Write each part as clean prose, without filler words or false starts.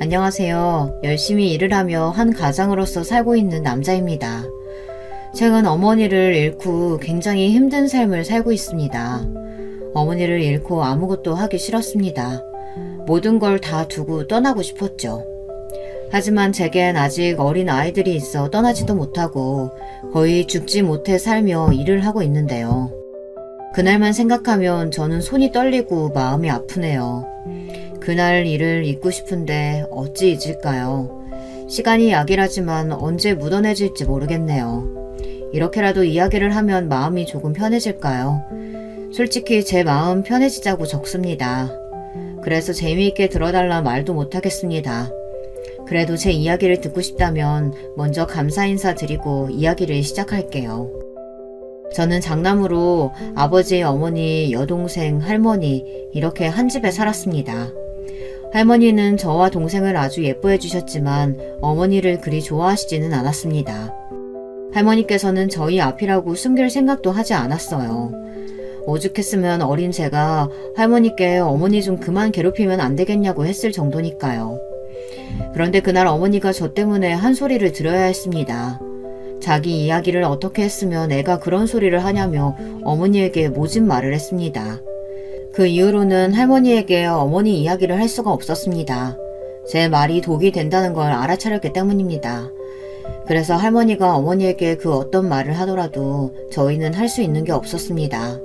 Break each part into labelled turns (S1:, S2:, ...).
S1: 안녕하세요. 열심히 일을 하며 한 가장으로서 살고 있는 남자입니다. 최근 어머니를 잃고 굉장히 힘든 삶을 살고 있습니다. 어머니를 잃고 아무것도 하기 싫었습니다. 모든 걸 다 두고 떠나고 싶었죠. 하지만 제겐 아직 어린 아이들이 있어 떠나지도 못하고 거의 죽지 못해 살며 일을 하고 있는데요. 그날만 생각하면 저는 손이 떨리고 마음이 아프네요. 그날 일을 잊고 싶은데 어찌 잊을까요? 시간이 약이라지만 언제 묻어내질지 모르겠네요. 이렇게라도 이야기를 하면 마음이 조금 편해질까요? 솔직히 제 마음 편해지자고 적습니다. 그래서 재미있게 들어달라 말도 못하겠습니다. 그래도 제 이야기를 듣고 싶다면 먼저 감사 인사 드리고 이야기를 시작할게요. 저는 장남으로 아버지, 어머니, 여동생, 할머니 이렇게 한 집에 살았습니다. 할머니는 저와 동생을 아주 예뻐해 주셨지만 어머니를 그리 좋아하시지는 않았습니다. 할머니께서는 저희 앞이라고 숨길 생각도 하지 않았어요. 오죽했으면 어린 제가 할머니께 어머니 좀 그만 괴롭히면 안 되겠냐고 했을 정도니까요. 그런데 그날 어머니가 저 때문에 한 소리를 들어야 했습니다. 자기 이야기를 어떻게 했으면 애가 그런 소리를 하냐며 어머니에게 모진 말을 했습니다. 그 이후로는 할머니에게 어머니 이야기를 할 수가 없었습니다. 제 말이 독이 된다는 걸 알아차렸기 때문입니다. 그래서 할머니가 어머니에게 그 어떤 말을 하더라도 저희는 할 수 있는 게 없었습니다.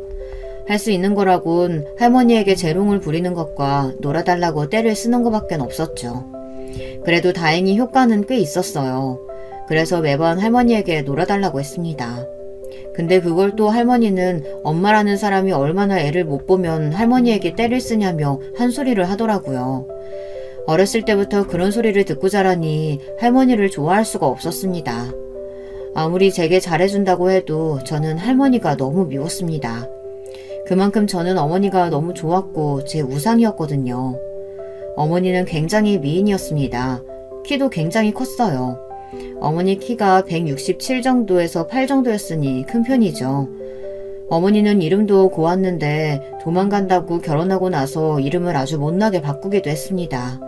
S1: 할 수 있는 거라곤 할머니에게 재롱을 부리는 것과 놀아달라고 떼를 쓰는 것밖에 없었죠. 그래도 다행히 효과는 꽤 있었어요. 그래서 매번 할머니에게 놀아달라고 했습니다. 근데 그걸 또 할머니는 엄마라는 사람이 얼마나 애를 못 보면 할머니에게 떼를 쓰냐며 한 소리를 하더라고요. 어렸을 때부터 그런 소리를 듣고 자라니 할머니를 좋아할 수가 없었습니다. 아무리 제게 잘해준다고 해도 저는 할머니가 너무 미웠습니다. 그만큼 저는 어머니가 너무 좋았고 제 우상이었거든요. 어머니는 굉장히 미인이었습니다. 키도 굉장히 컸어요. 어머니 키가 167 정도에서 8 정도였으니 큰 편이죠. 어머니는 이름도 고왔는데 도망간다고 결혼하고 나서 이름을 아주 못나게 바꾸기도 했습니다.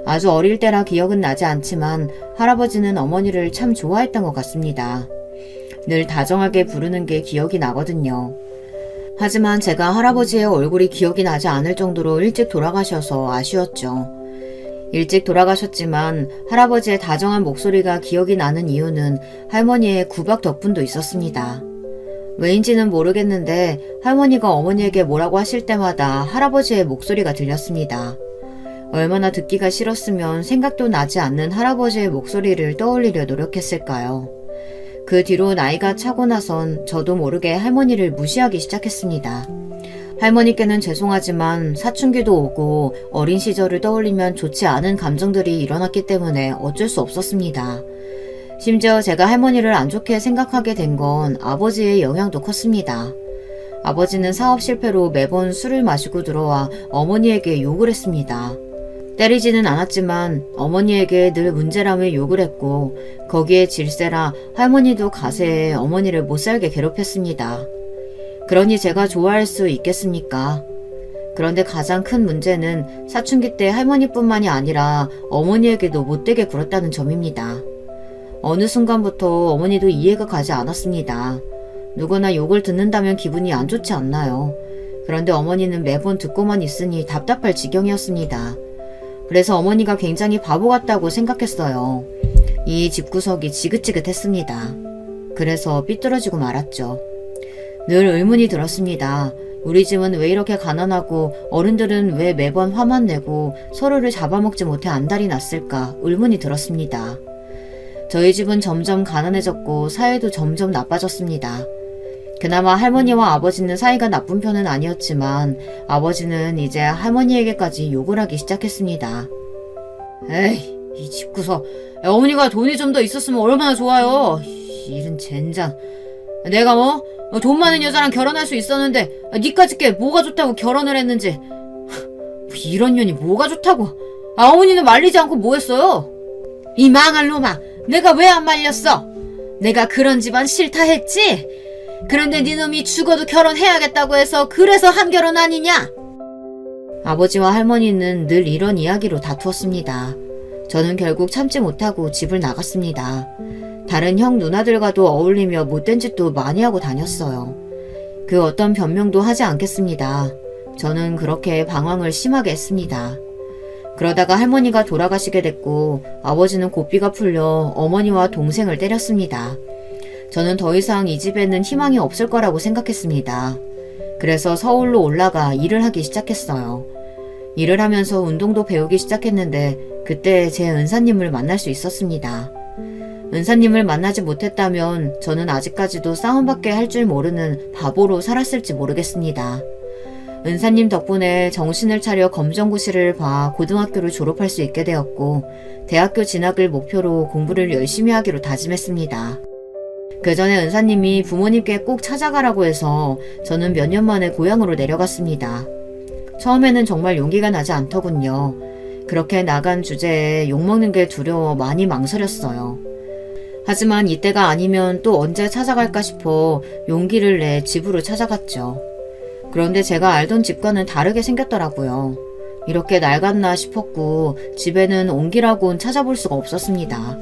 S1: 아주 어릴 때라 기억은 나지 않지만 할아버지는 어머니를 참 좋아했던 것 같습니다. 늘 다정하게 부르는 게 기억이 나거든요. 하지만 제가 할아버지의 얼굴이 기억이 나지 않을 정도로 일찍 돌아가셔서 아쉬웠죠. 일찍 돌아가셨지만 할아버지의 다정한 목소리가 기억이 나는 이유는 할머니의 구박 덕분도 있었습니다. 왜인지는 모르겠는데 할머니가 어머니에게 뭐라고 하실 때마다 할아버지의 목소리가 들렸습니다. 얼마나 듣기가 싫었으면 생각도 나지 않는 할아버지의 목소리를 떠올리려 노력했을까요? 그 뒤로 나이가 차고 나선 저도 모르게 할머니를 무시하기 시작했습니다. 할머니께는 죄송하지만 사춘기도 오고 어린 시절을 떠올리면 좋지 않은 감정들이 일어났기 때문에 어쩔 수 없었습니다. 심지어 제가 할머니를 안 좋게 생각하게 된 건 아버지의 영향도 컸습니다. 아버지는 사업 실패로 매번 술을 마시고 들어와 어머니에게 욕을 했습니다. 때리지는 않았지만 어머니에게 늘 문제라며 욕을 했고 거기에 질세라 할머니도 가세에 어머니를 못살게 괴롭혔습니다. 그러니 제가 좋아할 수 있겠습니까? 그런데 가장 큰 문제는 사춘기 때 할머니뿐만이 아니라 어머니에게도 못되게 굴었다는 점입니다. 어느 순간부터 어머니도 이해가 가지 않았습니다. 누구나 욕을 듣는다면 기분이 안 좋지 않나요? 그런데 어머니는 매번 듣고만 있으니 답답할 지경이었습니다. 그래서 어머니가 굉장히 바보 같다고 생각했어요. 이 집구석이 지긋지긋했습니다. 그래서 삐뚤어지고 말았죠. 늘 의문이 들었습니다. 우리 집은 왜 이렇게 가난하고 어른들은 왜 매번 화만 내고 서로를 잡아먹지 못해 안달이 났을까 의문이 들었습니다. 저희 집은 점점 가난해졌고 사이도 점점 나빠졌습니다. 그나마 할머니와 아버지는 사이가 나쁜 편은 아니었지만 아버지는 이제 할머니에게까지 욕을 하기 시작했습니다. 에이, 이 집구석. 어머니가 돈이 좀 더 있었으면 얼마나 좋아요. 이런 젠장. 내가 돈 많은 여자랑 결혼할 수 있었는데 니까짓 게 뭐가 좋다고 결혼을 했는지. 이런 년이 뭐가 좋다고. 어머니는 말리지 않고 뭐 했어요? 이 망할 놈아, 내가 왜 안 말렸어? 내가 그런 집안 싫다 했지? 그런데 네 놈이 죽어도 결혼해야겠다고 해서 그래서 한 결혼 아니냐? 아버지와 할머니는 늘 이런 이야기로 다투었습니다. 저는 결국 참지 못하고 집을 나갔습니다. 다른 형 누나들과도 어울리며 못된 짓도 많이 하고 다녔어요. 그 어떤 변명도 하지 않겠습니다. 저는 그렇게 방황을 심하게 했습니다. 그러다가 할머니가 돌아가시게 됐고 아버지는 고삐가 풀려 어머니와 동생을 때렸습니다. 저는 더 이상 이 집에는 희망이 없을 거라고 생각했습니다. 그래서 서울로 올라가 일을 하기 시작했어요. 일을 하면서 운동도 배우기 시작했는데 그때 제 은사님을 만날 수 있었습니다. 은사님을 만나지 못했다면 저는 아직까지도 싸움밖에 할 줄 모르는 바보로 살았을지 모르겠습니다. 은사님 덕분에 정신을 차려 검정고시를 봐 고등학교를 졸업할 수 있게 되었고 대학교 진학을 목표로 공부를 열심히 하기로 다짐했습니다. 그 전에 은사님이 부모님께 꼭 찾아가라고 해서 저는 몇 년 만에 고향으로 내려갔습니다. 처음에는 정말 용기가 나지 않더군요. 그렇게 나간 주제에 욕먹는 게 두려워 많이 망설였어요. 하지만 이때가 아니면 또 언제 찾아갈까 싶어 용기를 내 집으로 찾아갔죠. 그런데 제가 알던 집과는 다르게 생겼더라고요. 이렇게 낡았나 싶었고 집에는 옹기라고는 찾아볼 수가 없었습니다.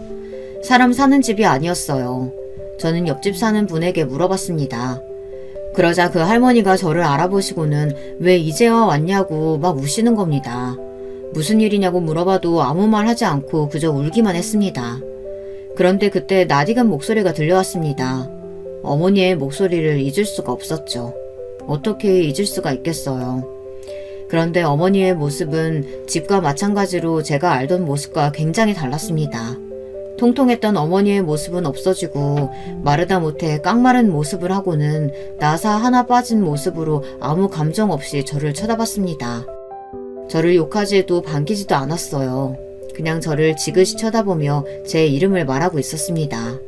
S1: 사람 사는 집이 아니었어요. 저는 옆집 사는 분에게 물어봤습니다. 그러자 그 할머니가 저를 알아보시고는 왜 이제와 왔냐고 막 우시는 겁니다. 무슨 일이냐고 물어봐도 아무 말 하지 않고 그저 울기만 했습니다. 그런데 그때 낯익은 목소리가 들려왔습니다. 어머니의 목소리를 잊을 수가 없었죠. 어떻게 잊을 수가 있겠어요. 그런데 어머니의 모습은 집과 마찬가지로 제가 알던 모습과 굉장히 달랐습니다. 통통했던 어머니의 모습은 없어지고 마르다 못해 깡마른 모습을 하고는 나사 하나 빠진 모습으로 아무 감정 없이 저를 쳐다봤습니다. 저를 욕하지 해도 반기지도 않았어요. 그냥 저를 지그시 쳐다보며 제 이름을 말하고 있었습니다.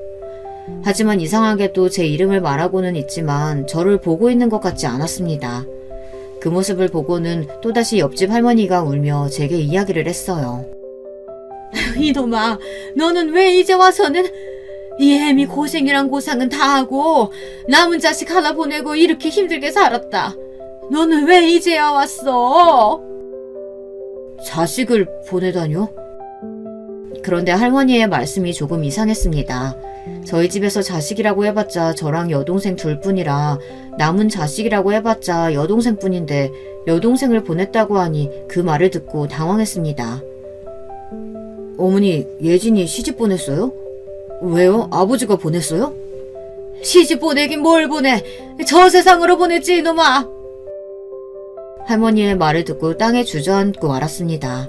S1: 하지만 이상하게도 제 이름을 말하고는 있지만 저를 보고 있는 것 같지 않았습니다. 그 모습을 보고는 또다시 옆집 할머니가 울며 제게 이야기를 했어요. 이놈아, 너는 왜 이제 와서는 이 애미 고생이란 고상은 다 하고 남은 자식 하나 보내고 이렇게 힘들게 살았다. 너는 왜 이제야 왔어? 자식을 보내다뇨? 그런데 할머니의 말씀이 조금 이상했습니다. 저희 집에서 자식이라고 해봤자 저랑 여동생 둘뿐이라 남은 자식이라고 해봤자 여동생뿐인데 여동생을 보냈다고 하니 그 말을 듣고 당황했습니다. 어머니, 예진이 시집 보냈어요? 왜요? 아버지가 보냈어요? 시집 보내긴 뭘 보내? 저 세상으로 보냈지 이놈아! 할머니의 말을 듣고 땅에 주저앉고 말았습니다.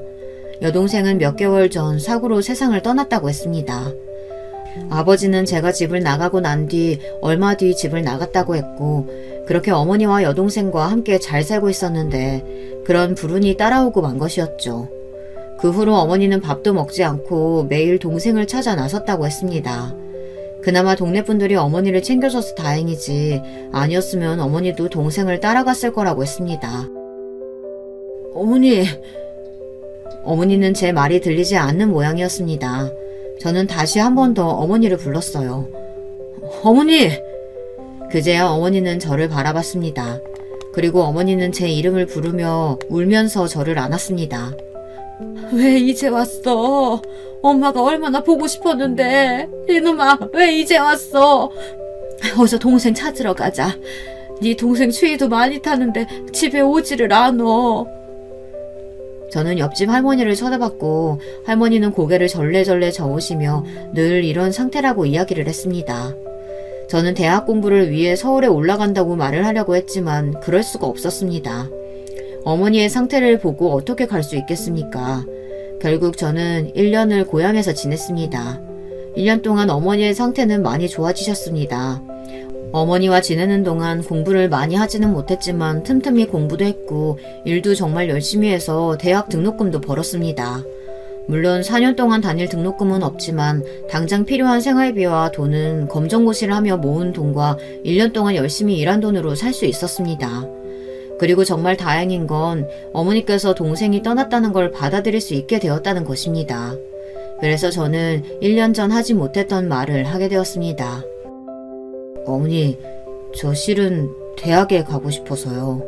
S1: 여동생은 몇 개월 전 사고로 세상을 떠났다고 했습니다. 아버지는 제가 집을 나가고 난 뒤 얼마 뒤 집을 나갔다고 했고 그렇게 어머니와 여동생과 함께 잘 살고 있었는데 그런 불운이 따라오고 만 것이었죠. 그 후로 어머니는 밥도 먹지 않고 매일 동생을 찾아 나섰다고 했습니다. 그나마 동네 분들이 어머니를 챙겨줘서 다행이지 아니었으면 어머니도 동생을 따라갔을 거라고 했습니다. 어머니는 제 말이 들리지 않는 모양이었습니다. 저는 다시 한 번 더 어머니를 불렀어요. 어머니! 그제야 어머니는 저를 바라봤습니다. 그리고 어머니는 제 이름을 부르며 울면서 저를 안았습니다. 왜 이제 왔어? 엄마가 얼마나 보고 싶었는데. 이놈아, 왜 이제 왔어? 어서 동생 찾으러 가자. 네 동생 추위도 많이 타는데 집에 오지를 않어. 저는 옆집 할머니를 쳐다봤고 할머니는 고개를 절레절레 저으시며 늘 이런 상태라고 이야기를 했습니다. 저는 대학 공부를 위해 서울에 올라간다고 말을 하려고 했지만 그럴 수가 없었습니다. 어머니의 상태를 보고 어떻게 갈 수 있겠습니까? 결국 저는 1년을 고향에서 지냈습니다. 1년 동안 어머니의 상태는 많이 좋아지셨습니다. 어머니와 지내는 동안 공부를 많이 하지는 못했지만 틈틈이 공부도 했고 일도 정말 열심히 해서 대학 등록금도 벌었습니다. 물론 4년 동안 다닐 등록금은 없지만 당장 필요한 생활비와 돈은 검정고시를 하며 모은 돈과 1년 동안 열심히 일한 돈으로 살 수 있었습니다. 그리고 정말 다행인 건 어머니께서 동생이 떠났다는 걸 받아들일 수 있게 되었다는 것입니다. 그래서 저는 1년 전 하지 못했던 말을 하게 되었습니다. 어머니, 저 실은 대학에 가고 싶어서요.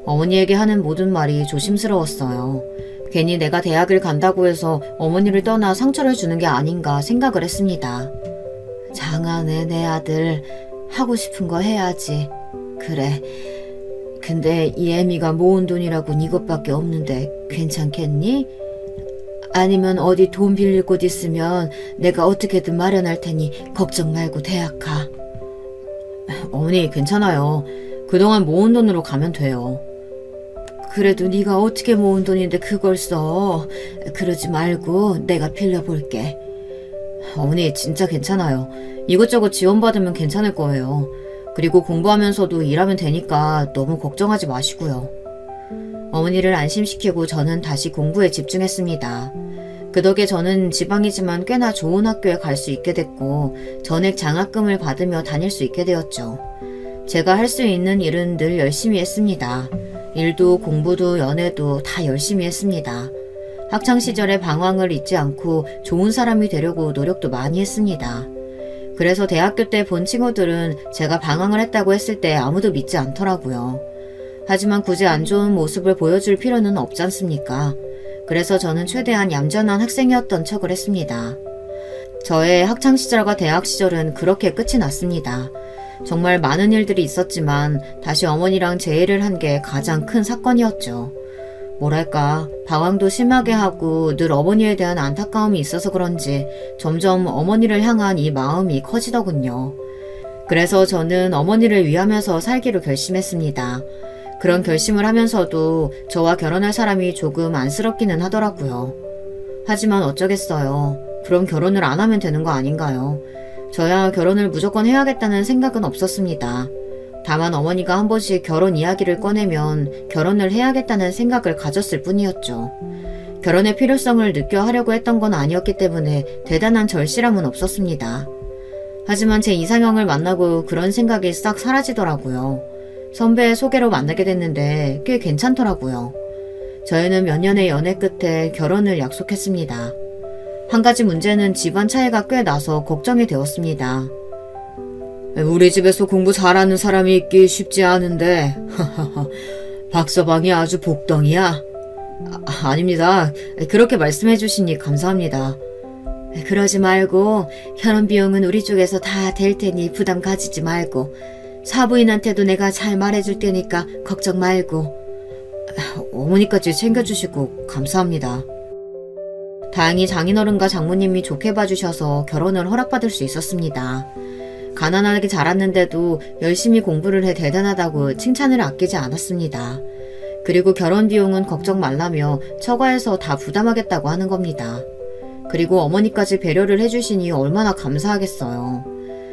S1: 어머니에게 하는 모든 말이 조심스러웠어요. 괜히 내가 대학을 간다고 해서 어머니를 떠나 상처를 주는 게 아닌가 생각을 했습니다. 장하네 내 아들. 하고 싶은 거 해야지. 그래. 근데 이 애미가 모은 돈이라곤 이것밖에 없는데 괜찮겠니? 아니면 어디 돈 빌릴 곳 있으면 내가 어떻게든 마련할 테니 걱정 말고 대학 가. 어머니 괜찮아요. 그동안 모은 돈으로 가면 돼요. 그래도 네가 어떻게 모은 돈인데 그걸 써. 그러지 말고 내가 빌려볼게. 어머니 진짜 괜찮아요. 이것저것 지원받으면 괜찮을 거예요. 그리고 공부하면서도 일하면 되니까 너무 걱정하지 마시고요. 어머니를 안심시키고 저는 다시 공부에 집중했습니다. 그 덕에 저는 지방이지만 꽤나 좋은 학교에 갈 수 있게 됐고 전액 장학금을 받으며 다닐 수 있게 되었죠. 제가 할 수 있는 일은 늘 열심히 했습니다. 일도 공부도 연애도 다 열심히 했습니다. 학창시절의 방황을 잊지 않고 좋은 사람이 되려고 노력도 많이 했습니다. 그래서 대학교 때 본 친구들은 제가 방황을 했다고 했을 때 아무도 믿지 않더라고요. 하지만 굳이 안 좋은 모습을 보여줄 필요는 없지 않습니까? 그래서 저는 최대한 얌전한 학생이었던 척을 했습니다. 저의 학창시절과 대학시절은 그렇게 끝이 났습니다. 정말 많은 일들이 있었지만 다시 어머니랑 재회를 한 게 가장 큰 사건이었죠. 뭐랄까, 방황도 심하게 하고 늘 어머니에 대한 안타까움이 있어서 그런지 점점 어머니를 향한 이 마음이 커지더군요. 그래서 저는 어머니를 위하면서 살기로 결심했습니다. 그런 결심을 하면서도 저와 결혼할 사람이 조금 안쓰럽기는 하더라고요. 하지만 어쩌겠어요. 그럼 결혼을 안 하면 되는 거 아닌가요? 저야 결혼을 무조건 해야겠다는 생각은 없었습니다. 다만 어머니가 한 번씩 결혼 이야기를 꺼내면 결혼을 해야겠다는 생각을 가졌을 뿐이었죠. 결혼의 필요성을 느껴 하려고 했던 건 아니었기 때문에 대단한 절실함은 없었습니다. 하지만 제 이상형을 만나고 그런 생각이 싹 사라지더라고요. 선배의 소개로 만나게 됐는데 꽤 괜찮더라고요. 저희는 몇 년의 연애 끝에 결혼을 약속했습니다. 한 가지 문제는 집안 차이가 꽤 나서 걱정이 되었습니다. 우리 집에서 공부 잘하는 사람이 있기 쉽지 않은데 박서방이 아주 복덩이야. 아닙니다. 그렇게 말씀해 주시니 감사합니다. 그러지 말고 결혼 비용은 우리 쪽에서 다 될 테니 부담 가지지 말고 사부인한테도 내가 잘 말해줄 테니까 걱정 말고. 어머니까지 챙겨주시고 감사합니다. 다행히 장인어른과 장모님이 좋게 봐주셔서 결혼을 허락받을 수 있었습니다. 가난하게 자랐는데도 열심히 공부를 해 대단하다고 칭찬을 아끼지 않았습니다. 그리고 결혼 비용은 걱정 말라며 처가에서 다 부담하겠다고 하는 겁니다. 그리고 어머니까지 배려를 해주시니 얼마나 감사하겠어요.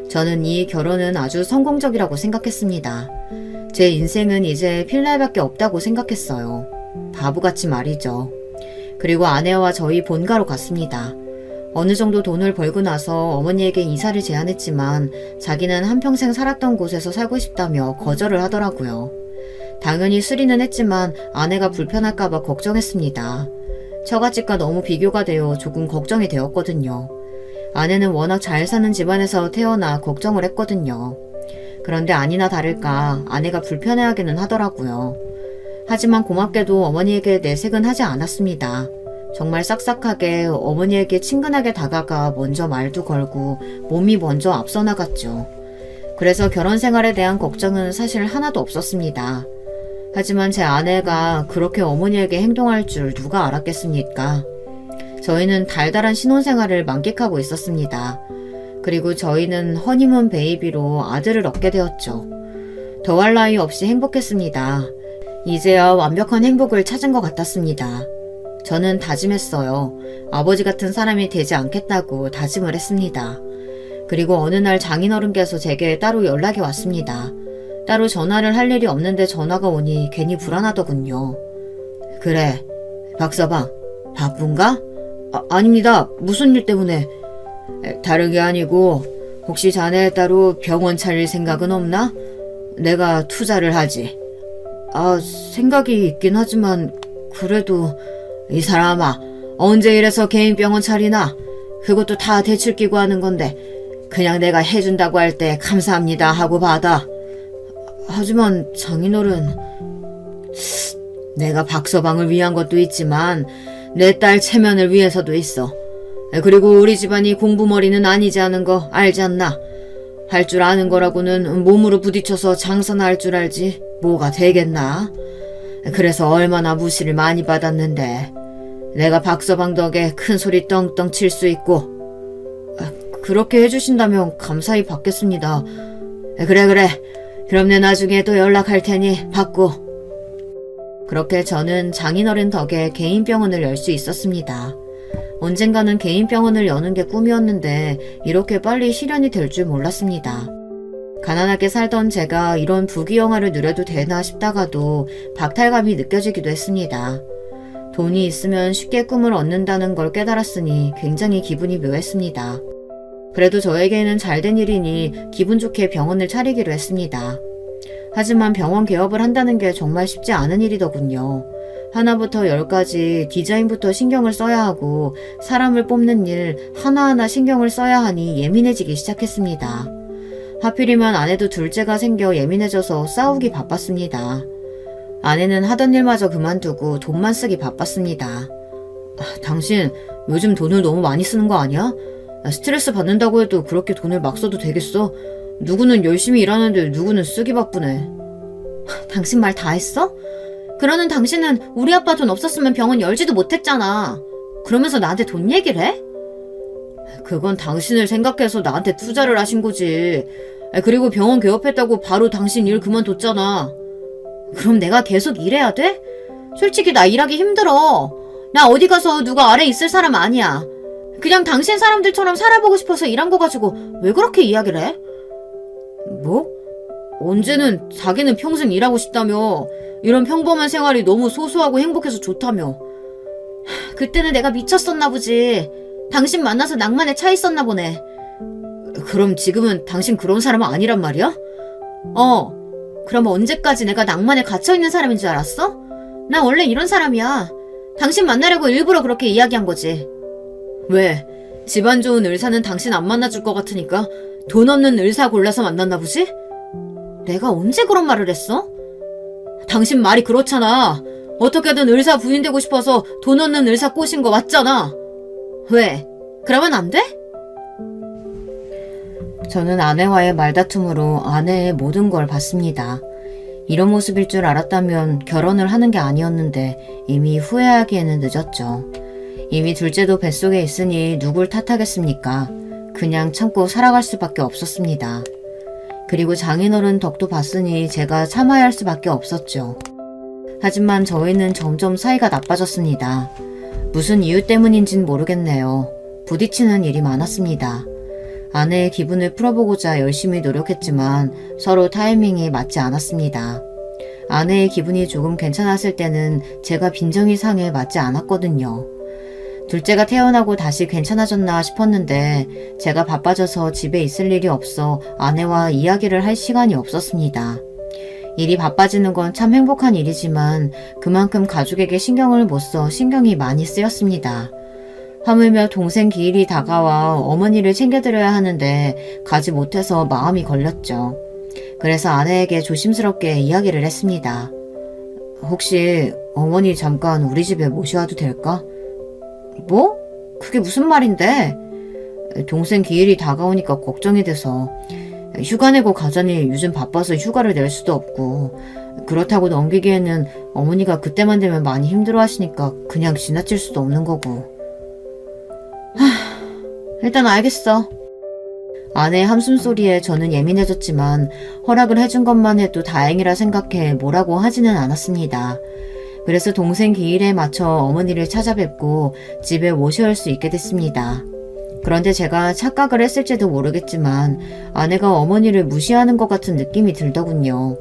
S1: 저는 이 결혼은 아주 성공적이라고 생각했습니다. 제 인생은 이제 필날밖에 없다고 생각했어요. 바보같이 말이죠. 그리고 아내와 저희 본가로 갔습니다. 어느 정도 돈을 벌고 나서 어머니에게 이사를 제안했지만 자기는 한평생 살았던 곳에서 살고 싶다며 거절을 하더라고요. 당연히 수리는 했지만 아내가 불편할까봐 걱정했습니다. 처갓집과 너무 비교가 되어 조금 걱정이 되었거든요. 아내는 워낙 잘 사는 집안에서 태어나 걱정을 했거든요. 그런데 아니나 다를까 아내가 불편해하기는 하더라고요. 하지만 고맙게도 어머니에게 내색은 하지 않았습니다. 정말 싹싹하게 어머니에게 친근하게 다가가 먼저 말도 걸고 몸이 먼저 앞서 나갔죠. 그래서 결혼 생활에 대한 걱정은 사실 하나도 없었습니다. 하지만 제 아내가 그렇게 어머니에게 행동할 줄 누가 알았겠습니까? 저희는 달달한 신혼생활을 만끽하고 있었습니다. 그리고 저희는 허니문 베이비로 아들을 얻게 되었죠. 더할 나위 없이 행복했습니다. 이제야 완벽한 행복을 찾은 것 같았습니다. 저는 다짐했어요. 아버지 같은 사람이 되지 않겠다고 다짐을 했습니다. 그리고 어느 날 장인어른께서 제게 따로 연락이 왔습니다. 따로 전화를 할 일이 없는데 전화가 오니 괜히 불안하더군요. 그래, 박서방, 바쁜가? 아닙니다. 무슨 일 때문에? 다른 게 아니고 혹시 자네 따로 병원 차릴 생각은 없나? 내가 투자를 하지. 생각이 있긴 하지만 그래도 이 사람아, 언제 이래서 개인 병원 차리나? 그것도 다 대출 끼고 하는 건데 그냥 내가 해준다고 할 때 감사합니다 하고 받아. 하지만 장인어른, 내가 박서방을 위한 것도 있지만 내 딸 체면을 위해서도 있어. 그리고 우리 집안이 공부머리는 아니지 않은 거 알지 않나? 할 줄 아는 거라고는 몸으로 부딪혀서 장사나 할 줄 알지 뭐가 되겠나? 그래서 얼마나 무시를 많이 받았는데 내가 박서방 덕에 큰 소리 떵떵 칠 수 있고. 그렇게 해주신다면 감사히 받겠습니다. 그래. 그럼 내 나중에 또 연락할 테니 받고. 그렇게 저는 장인어른 덕에 개인 병원을 열 수 있었습니다. 언젠가는 개인 병원을 여는 게 꿈이었는데 이렇게 빨리 실현이 될 줄 몰랐습니다. 가난하게 살던 제가 이런 부귀영화를 누려도 되나 싶다가도 박탈감이 느껴지기도 했습니다. 돈이 있으면 쉽게 꿈을 얻는다는 걸 깨달았으니 굉장히 기분이 묘했습니다. 그래도 저에게는 잘된 일이니 기분 좋게 병원을 차리기로 했습니다. 하지만 병원 개업을 한다는 게 정말 쉽지 않은 일이더군요. 하나부터 10까지 디자인부터 신경을 써야 하고 사람을 뽑는 일 하나하나 신경을 써야 하니 예민해지기 시작했습니다. 하필이면 아내도 둘째가 생겨 예민해져서 싸우기 바빴습니다. 아내는 하던 일마저 그만두고 돈만 쓰기 바빴습니다. 당신 요즘 돈을 너무 많이 쓰는 거 아니야? 스트레스 받는다고 해도 그렇게 돈을 막 써도 되겠어? 누구는 열심히 일하는데 누구는 쓰기 바쁘네. 당신 말 다 했어? 그러는 당신은 우리 아빠 돈 없었으면 병원 열지도 못했잖아. 그러면서 나한테 돈 얘기를 해? 그건 당신을 생각해서 나한테 투자를 하신 거지. 그리고 병원 개업했다고 바로 당신 일 그만뒀잖아. 그럼 내가 계속 일해야 돼? 솔직히 나 일하기 힘들어. 나 어디 가서 누가 아래 있을 사람 아니야. 그냥 당신 사람들처럼 살아보고 싶어서 일한 거 가지고 왜 그렇게 이야기를 해? 뭐? 언제는 자기는 평생 일하고 싶다며. 이런 평범한 생활이 너무 소소하고 행복해서 좋다며. 그때는 내가 미쳤었나 보지. 당신 만나서 낭만에 차 있었나 보네. 그럼 지금은 당신 그런 사람은 아니란 말이야? 그럼 언제까지 내가 낭만에 갇혀있는 사람인 줄 알았어? 난 원래 이런 사람이야. 당신 만나려고 일부러 그렇게 이야기한 거지. 왜? 집안 좋은 의사는 당신 안 만나줄 것 같으니까 돈 없는 의사 골라서 만났나 보지? 내가 언제 그런 말을 했어? 당신 말이 그렇잖아. 어떻게든 의사 부인 되고 싶어서 돈 없는 의사 꼬신 거 맞잖아. 왜? 그러면 안 돼? 저는 아내와의 말다툼으로 아내의 모든 걸 봤습니다. 이런 모습일 줄 알았다면 결혼을 하는 게 아니었는데 이미 후회하기에는 늦었죠. 이미 둘째도 뱃속에 있으니 누굴 탓하겠습니까? 그냥 참고 살아갈 수밖에 없었습니다. 그리고 장인어른 덕도 봤으니 제가 참아야 할 수밖에 없었죠. 하지만 저희는 점점 사이가 나빠졌습니다. 무슨 이유 때문인진 모르겠네요. 부딪히는 일이 많았습니다. 아내의 기분을 풀어보고자 열심히 노력했지만 서로 타이밍이 맞지 않았습니다. 아내의 기분이 조금 괜찮았을 때는 제가 빈정이 상해 맞지 않았거든요. 둘째가 태어나고 다시 괜찮아졌나 싶었는데 제가 바빠져서 집에 있을 일이 없어 아내와 이야기를 할 시간이 없었습니다. 일이 바빠지는 건 참 행복한 일이지만 그만큼 가족에게 신경을 못 써 신경이 많이 쓰였습니다. 하물며 동생 기일이 다가와 어머니를 챙겨드려야 하는데 가지 못해서 마음이 걸렸죠. 그래서 아내에게 조심스럽게 이야기를 했습니다. 혹시 어머니 잠깐 우리 집에 모셔와도 될까? 뭐? 그게 무슨 말인데? 동생 기일이 다가오니까 걱정이 돼서. 휴가 내고 가자니 요즘 바빠서 휴가를 낼 수도 없고, 그렇다고 넘기기에는 어머니가 그때만 되면 많이 힘들어 하시니까 그냥 지나칠 수도 없는 거고. 일단 알겠어. 아내의 함숨소리에 저는 예민해졌지만 허락을 해준 것만 해도 다행이라 생각해 뭐라고 하지는 않았습니다. 그래서 동생 기일에 맞춰 어머니를 찾아뵙고 집에 모셔올 수 있게 됐습니다. 그런데 제가 착각을 했을지도 모르겠지만 아내가 어머니를 무시하는 것 같은 느낌이 들더군요.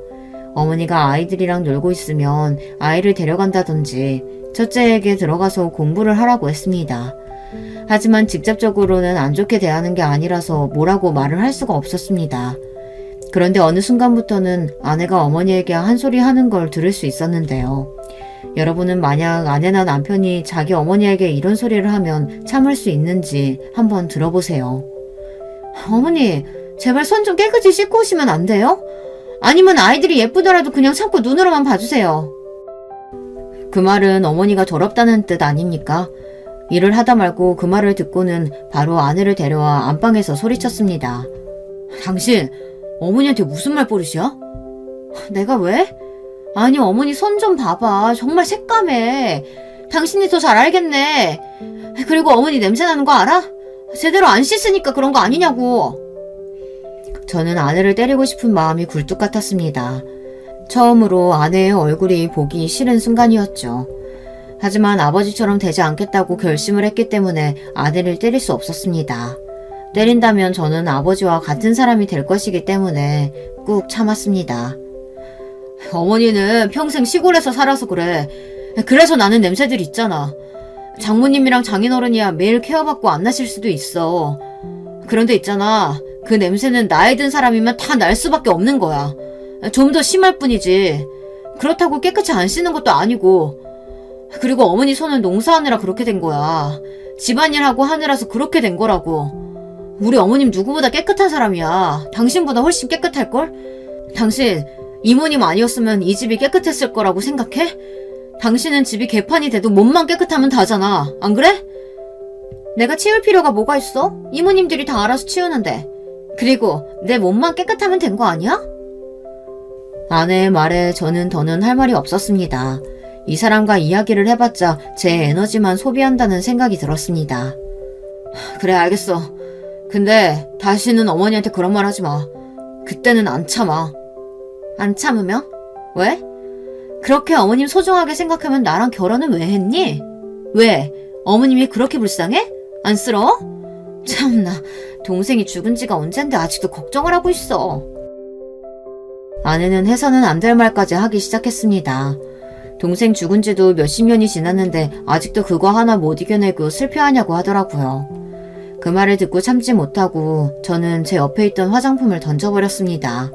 S1: 어머니가 아이들이랑 놀고 있으면 아이를 데려간다든지 첫째에게 들어가서 공부를 하라고 했습니다. 하지만 직접적으로는 안 좋게 대하는 게 아니라서 뭐라고 말을 할 수가 없었습니다. 그런데 어느 순간부터는 아내가 어머니에게 한 소리 하는 걸 들을 수 있었는데요. 여러분은 만약 아내나 남편이 자기 어머니에게 이런 소리를 하면 참을 수 있는지 한번 들어보세요. 어머니, 제발 손 좀 깨끗이 씻고 오시면 안 돼요? 아니면 아이들이 예쁘더라도 그냥 참고 눈으로만 봐주세요. 그 말은 어머니가 더럽다는 뜻 아닙니까? 일을 하다 말고 그 말을 듣고는 바로 아내를 데려와 안방에서 소리쳤습니다. 당신 어머니한테 무슨 말버릇이야? 내가 왜? 아니 어머니 손 좀 봐봐. 정말 새까매. 당신이 더 잘 알겠네. 그리고 어머니 냄새 나는 거 알아? 제대로 안 씻으니까 그런 거 아니냐고. 저는 아내를 때리고 싶은 마음이 굴뚝 같았습니다. 처음으로 아내의 얼굴이 보기 싫은 순간이었죠. 하지만 아버지처럼 되지 않겠다고 결심을 했기 때문에 아내를 때릴 수 없었습니다. 때린다면 저는 아버지와 같은 사람이 될 것이기 때문에 꾹 참았습니다. 어머니는 평생 시골에서 살아서 그래. 그래서 나는 냄새들 있잖아. 장모님이랑 장인어른이야 매일 케어받고 안 나실 수도 있어. 그런데 있잖아. 그 냄새는 나이 든 사람이면 다 날 수밖에 없는 거야. 좀 더 심할 뿐이지. 그렇다고 깨끗이 안 씻는 것도 아니고. 그리고 어머니 손은 농사하느라 그렇게 된 거야. 집안일하고 하느라서 그렇게 된 거라고. 우리 어머님 누구보다 깨끗한 사람이야. 당신보다 훨씬 깨끗할걸? 당신 이모님 아니었으면 이 집이 깨끗했을 거라고 생각해? 당신은 집이 개판이 돼도 몸만 깨끗하면 다잖아. 안 그래? 내가 치울 필요가 뭐가 있어? 이모님들이 다 알아서 치우는데. 그리고 내 몸만 깨끗하면 된 거 아니야? 아내의 말에 저는 더는 할 말이 없었습니다. 이 사람과 이야기를 해봤자 제 에너지만 소비한다는 생각이 들었습니다. 그래 알겠어. 근데 다시는 어머니한테 그런 말 하지 마. 그때는 안 참아. 안 참으면? 왜? 그렇게 어머님 소중하게 생각하면 나랑 결혼은 왜 했니? 왜? 어머님이 그렇게 불쌍해? 안쓰러워? 참나, 동생이 죽은 지가 언젠데 아직도 걱정을 하고 있어. 아내는 해서는 안 될 말까지 하기 시작했습니다. 동생 죽은 지도 몇십 년이 지났는데 아직도 그거 하나 못 이겨내고 슬퍼하냐고 하더라고요. 그 말을 듣고 참지 못하고 저는 제 옆에 있던 화장품을 던져버렸습니다.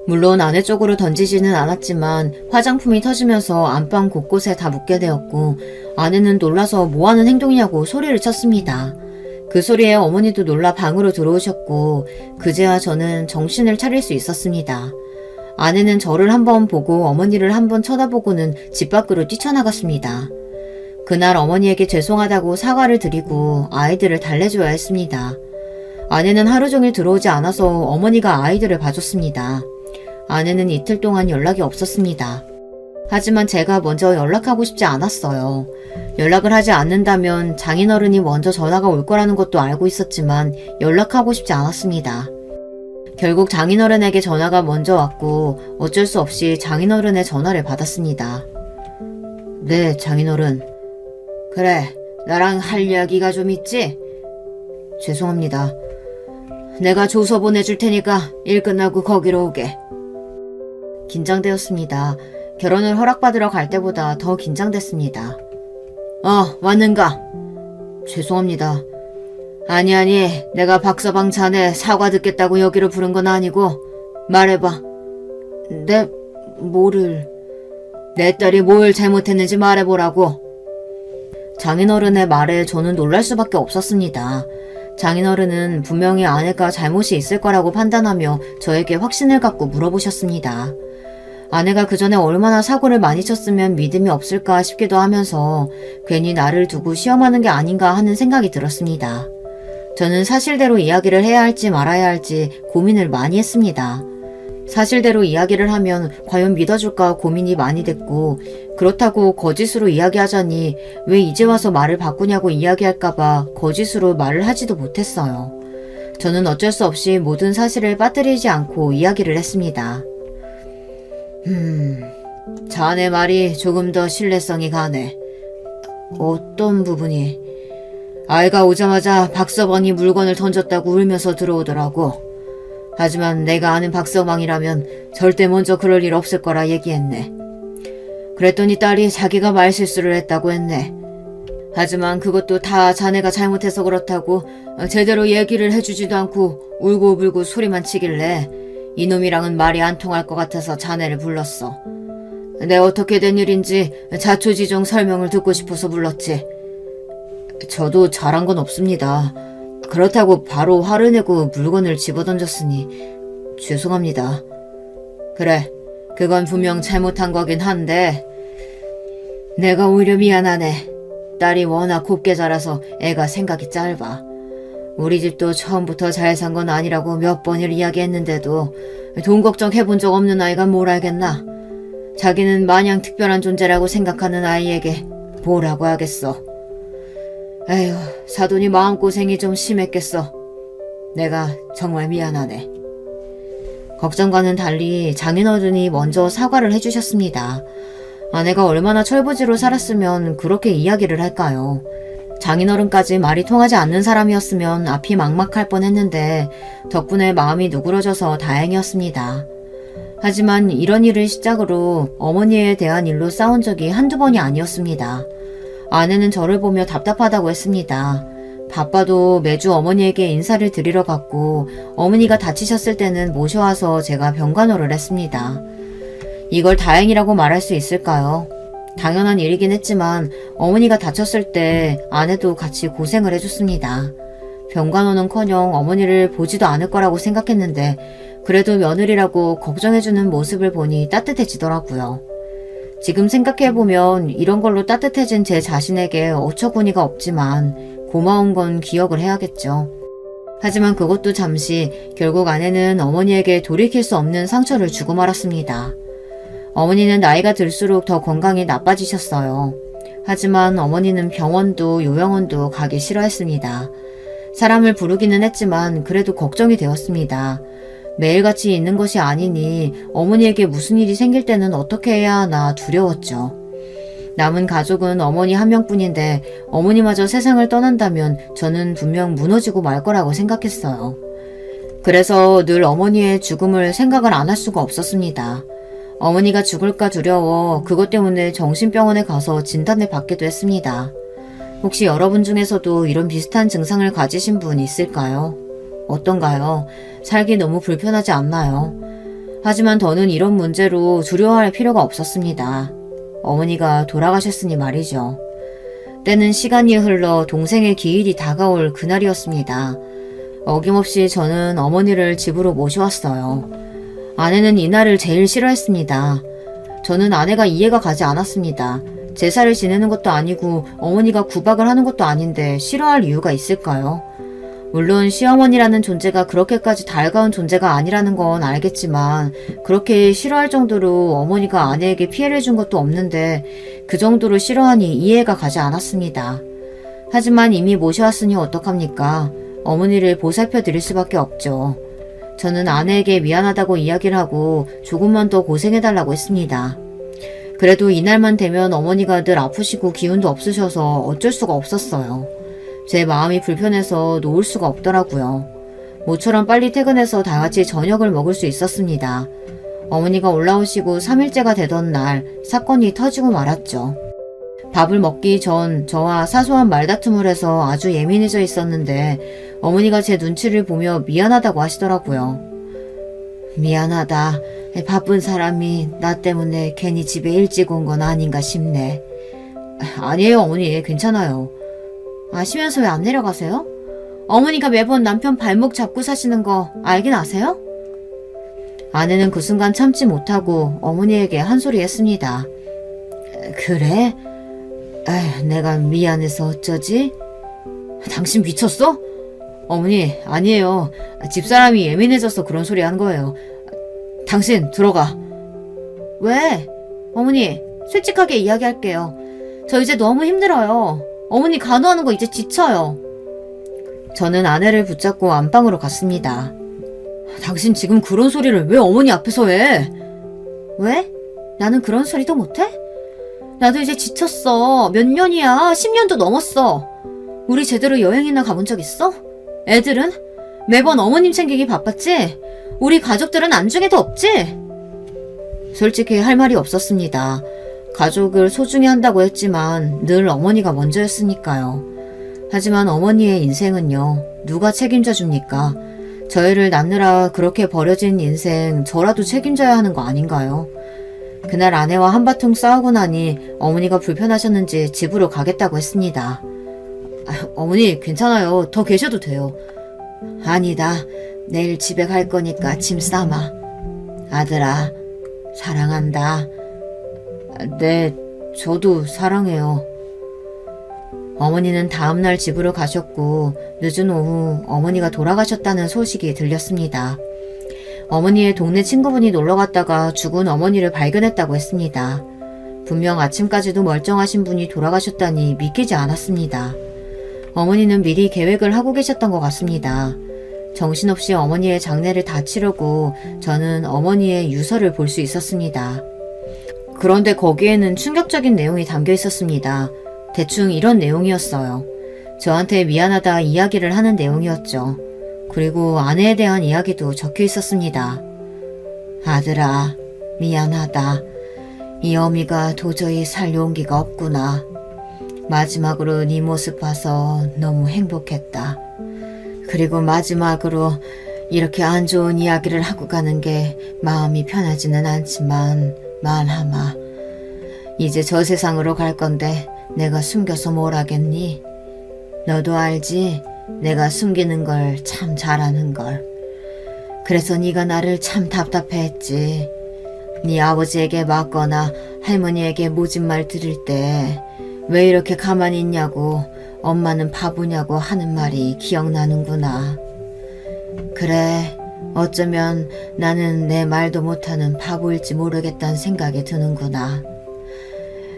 S1: 물론 아내 쪽으로 던지지는 않았지만 화장품이 터지면서 안방 곳곳에 다 묻게 되었고 아내는 놀라서 뭐하는 행동이냐고 소리를 쳤습니다. 그 소리에 어머니도 놀라 방으로 들어오셨고 그제야 저는 정신을 차릴 수 있었습니다. 아내는 저를 한번 보고 어머니를 한번 쳐다보고는 집 밖으로 뛰쳐나갔습니다. 그날 어머니에게 죄송하다고 사과를 드리고 아이들을 달래줘야 했습니다. 아내는 하루 종일 들어오지 않아서 어머니가 아이들을 봐줬습니다. 아내는 이틀 동안 연락이 없었습니다. 하지만 제가 먼저 연락하고 싶지 않았어요. 연락을 하지 않는다면 장인어른이 먼저 전화가 올 거라는 것도 알고 있었지만 연락하고 싶지 않았습니다. 결국 장인어른에게 전화가 먼저 왔고 어쩔 수 없이 장인어른의 전화를 받았습니다. 네, 장인어른. 그래, 나랑 할 이야기가 좀 있지? 죄송합니다. 내가 조서 보내줄 테니까 일 끝나고 거기로 오게. 긴장되었습니다. 결혼을 허락받으러 갈 때보다 더 긴장됐습니다. 왔는가? 죄송합니다. 아니, 내가 박서방 자네 사과 듣겠다고 여기로 부른 건 아니고 말해봐. 네, 뭐를? 내 딸이 뭘 잘못했는지 말해보라고. 장인어른의 말에 저는 놀랄 수밖에 없었습니다. 장인어른은 분명히 아내가 잘못이 있을 거라고 판단하며 저에게 확신을 갖고 물어보셨습니다. 아내가 그 전에 얼마나 사고를 많이 쳤으면 믿음이 없을까 싶기도 하면서 괜히 나를 두고 시험하는 게 아닌가 하는 생각이 들었습니다. 저는 사실대로 이야기를 해야 할지 말아야 할지 고민을 많이 했습니다. 사실대로 이야기를 하면 과연 믿어줄까 고민이 많이 됐고 그렇다고 거짓으로 이야기하자니 왜 이제 와서 말을 바꾸냐고 이야기할까봐 거짓으로 말을 하지도 못했어요. 저는 어쩔 수 없이 모든 사실을 빠뜨리지 않고 이야기를 했습니다. 자네 말이 조금 더 신뢰성이 가네. 어떤 부분이? 아이가 오자마자 박서방이 물건을 던졌다고 울면서 들어오더라고. 하지만 내가 아는 박서방이라면 절대 먼저 그럴 일 없을 거라 얘기했네. 그랬더니 딸이 자기가 말실수를 했다고 했네. 하지만 그것도 다 자네가 잘못해서 그렇다고 제대로 얘기를 해주지도 않고 울고불고 소리만 치길래 이놈이랑은 말이 안 통할 것 같아서 자네를 불렀어. 내 어떻게 된 일인지 자초지종 설명을 듣고 싶어서 불렀지. 저도 잘한 건 없습니다. 그렇다고 바로 화를 내고 물건을 집어던졌으니 죄송합니다. 그래, 그건 분명 잘못한 거긴 한데 내가 오히려 미안하네. 딸이 워낙 곱게 자라서 애가 생각이 짧아. 우리 집도 처음부터 잘 산 건 아니라고 몇 번을 이야기했는데도 돈 걱정해본 적 없는 아이가 뭘 알겠나. 자기는 마냥 특별한 존재라고 생각하는 아이에게 뭐라고 하겠어. 에휴, 사돈이 마음고생이 좀 심했겠어. 내가 정말 미안하네. 걱정과는 달리 장인어른이 먼저 사과를 해주셨습니다. 아내가 얼마나 철부지로 살았으면 그렇게 이야기를 할까요? 장인어른까지 말이 통하지 않는 사람이었으면 앞이 막막할 뻔했는데 덕분에 마음이 누그러져서 다행이었습니다. 하지만 이런 일을 시작으로 어머니에 대한 일로 싸운 적이 한두 번이 아니었습니다. 아내는 저를 보며 답답하다고 했습니다. 바빠도 매주 어머니에게 인사를 드리러 갔고 어머니가 다치셨을 때는 모셔와서 제가 병간호를 했습니다. 이걸 다행이라고 말할 수 있을까요? 당연한 일이긴 했지만 어머니가 다쳤을 때 아내도 같이 고생을 해줬습니다. 병간호는커녕 어머니를 보지도 않을 거라고 생각했는데 그래도 며느리라고 걱정해주는 모습을 보니 따뜻해지더라고요. 지금 생각해보면 이런 걸로 따뜻해진 제 자신에게 어처구니가 없지만 고마운 건 기억을 해야겠죠. 하지만 그것도 잠시 결국 아내는 어머니에게 돌이킬 수 없는 상처를 주고 말았습니다. 어머니는 나이가 들수록 더 건강이 나빠지셨어요. 하지만 어머니는 병원도 요양원도 가기 싫어했습니다. 사람을 부르기는 했지만 그래도 걱정이 되었습니다. 매일같이 있는 것이 아니니 어머니에게 무슨 일이 생길 때는 어떻게 해야 하나 두려웠죠. 남은 가족은 어머니 한 명뿐인데 어머니마저 세상을 떠난다면 저는 분명 무너지고 말 거라고 생각했어요. 그래서 늘 어머니의 죽음을 생각을 안 할 수가 없었습니다. 어머니가 죽을까 두려워 그것 때문에 정신병원에 가서 진단을 받기도 했습니다. 혹시 여러분 중에서도 이런 비슷한 증상을 가지신 분 있을까요? 어떤가요? 살기 너무 불편하지 않나요? 하지만 저는 이런 문제로 두려워할 필요가 없었습니다. 어머니가 돌아가셨으니 말이죠. 때는 시간이 흘러 동생의 기일이 다가올 그날이었습니다. 어김없이 저는 어머니를 집으로 모셔왔어요. 아내는 이날을 제일 싫어했습니다. 저는 아내가 이해가 가지 않았습니다. 제사를 지내는 것도 아니고 어머니가 구박을 하는 것도 아닌데 싫어할 이유가 있을까요? 물론 시어머니라는 존재가 그렇게까지 달가운 존재가 아니라는 건 알겠지만 그렇게 싫어할 정도로 어머니가 아내에게 피해를 준 것도 없는데 그 정도로 싫어하니 이해가 가지 않았습니다. 하지만 이미 모셔왔으니 어떡합니까? 어머니를 보살펴 드릴 수밖에 없죠. 저는 아내에게 미안하다고 이야기를 하고 조금만 더 고생해달라고 했습니다. 그래도 이날만 되면 어머니가 늘 아프시고 기운도 없으셔서 어쩔 수가 없었어요. 제 마음이 불편해서 놓을 수가 없더라고요. 모처럼 빨리 퇴근해서 다 같이 저녁을 먹을 수 있었습니다. 어머니가 올라오시고 3일째가 되던 날 사건이 터지고 말았죠. 밥을 먹기 전 저와 사소한 말다툼을 해서 아주 예민해져 있었는데 어머니가 제 눈치를 보며 미안하다고 하시더라고요. 미안하다. 바쁜 사람이 나 때문에 괜히 집에 일찍 온 건 아닌가 싶네. 아니에요 어머니, 괜찮아요. 아시면서 왜 안 내려가세요? 어머니가 매번 남편 발목 잡고 사시는 거 알긴 아세요? 아내는 그 순간 참지 못하고 어머니에게 한 소리 했습니다. 그래? 에휴, 내가 미안해서 어쩌지? 당신 미쳤어? 어머니, 아니에요. 집사람이 예민해져서 그런 소리 한 거예요. 당신 들어가. 왜? 어머니, 솔직하게 이야기할게요. 저 이제 너무 힘들어요. 어머니 간호하는 거 이제 지쳐요. 저는 아내를 붙잡고 안방으로 갔습니다. 당신 지금 그런 소리를 왜 어머니 앞에서 해? 왜? 나는 그런 소리도 못해? 나도 이제 지쳤어. 몇 년이야? 10년도 넘었어. 우리 제대로 여행이나 가본 적 있어? 애들은? 매번 어머님 챙기기 바빴지? 우리 가족들은 안중에도 없지? 솔직히 할 말이 없었습니다. 가족을 소중히 한다고 했지만 늘 어머니가 먼저였으니까요. 하지만 어머니의 인생은요, 누가 책임져 줍니까? 저희를 낳느라 그렇게 버려진 인생 저라도 책임져야 하는 거 아닌가요? 그날 아내와 한바탕 싸우고 나니 어머니가 불편하셨는지 집으로 가겠다고 했습니다. 어머니 괜찮아요. 더 계셔도 돼요. 아니다. 내일 집에 갈 거니까 짐 싸마. 아들아, 사랑한다. 네, 저도 사랑해요. 어머니는 다음날 집으로 가셨고 늦은 오후 어머니가 돌아가셨다는 소식이 들렸습니다. 어머니의 동네 친구분이 놀러갔다가 죽은 어머니를 발견했다고 했습니다. 분명 아침까지도 멀쩡하신 분이 돌아가셨다니 믿기지 않았습니다. 어머니는 미리 계획을 하고 계셨던 것 같습니다. 정신없이 어머니의 장례를 다 치르고 저는 어머니의 유서를 볼 수 있었습니다. 그런데 거기에는 충격적인 내용이 담겨 있었습니다. 대충 이런 내용이었어요. 저한테 미안하다 이야기를 하는 내용이었죠. 그리고 아내에 대한 이야기도 적혀 있었습니다. 아들아, 미안하다. 이 어미가 도저히 살 용기가 없구나. 마지막으로 네 모습 봐서 너무 행복했다. 그리고 마지막으로 이렇게 안 좋은 이야기를 하고 가는 게 마음이 편하지는 않지만 말하마. 이제 저 세상으로 갈 건데 내가 숨겨서 뭘 하겠니? 너도 알지? 내가 숨기는 걸 참 잘하는 걸. 그래서 네가 나를 참 답답해했지. 네 아버지에게 맞거나 할머니에게 모진 말 들을 때 왜 이렇게 가만히 있냐고 엄마는 바보냐고 하는 말이 기억나는구나. 그래, 어쩌면 나는 내 말도 못하는 바보일지 모르겠다는 생각이 드는구나.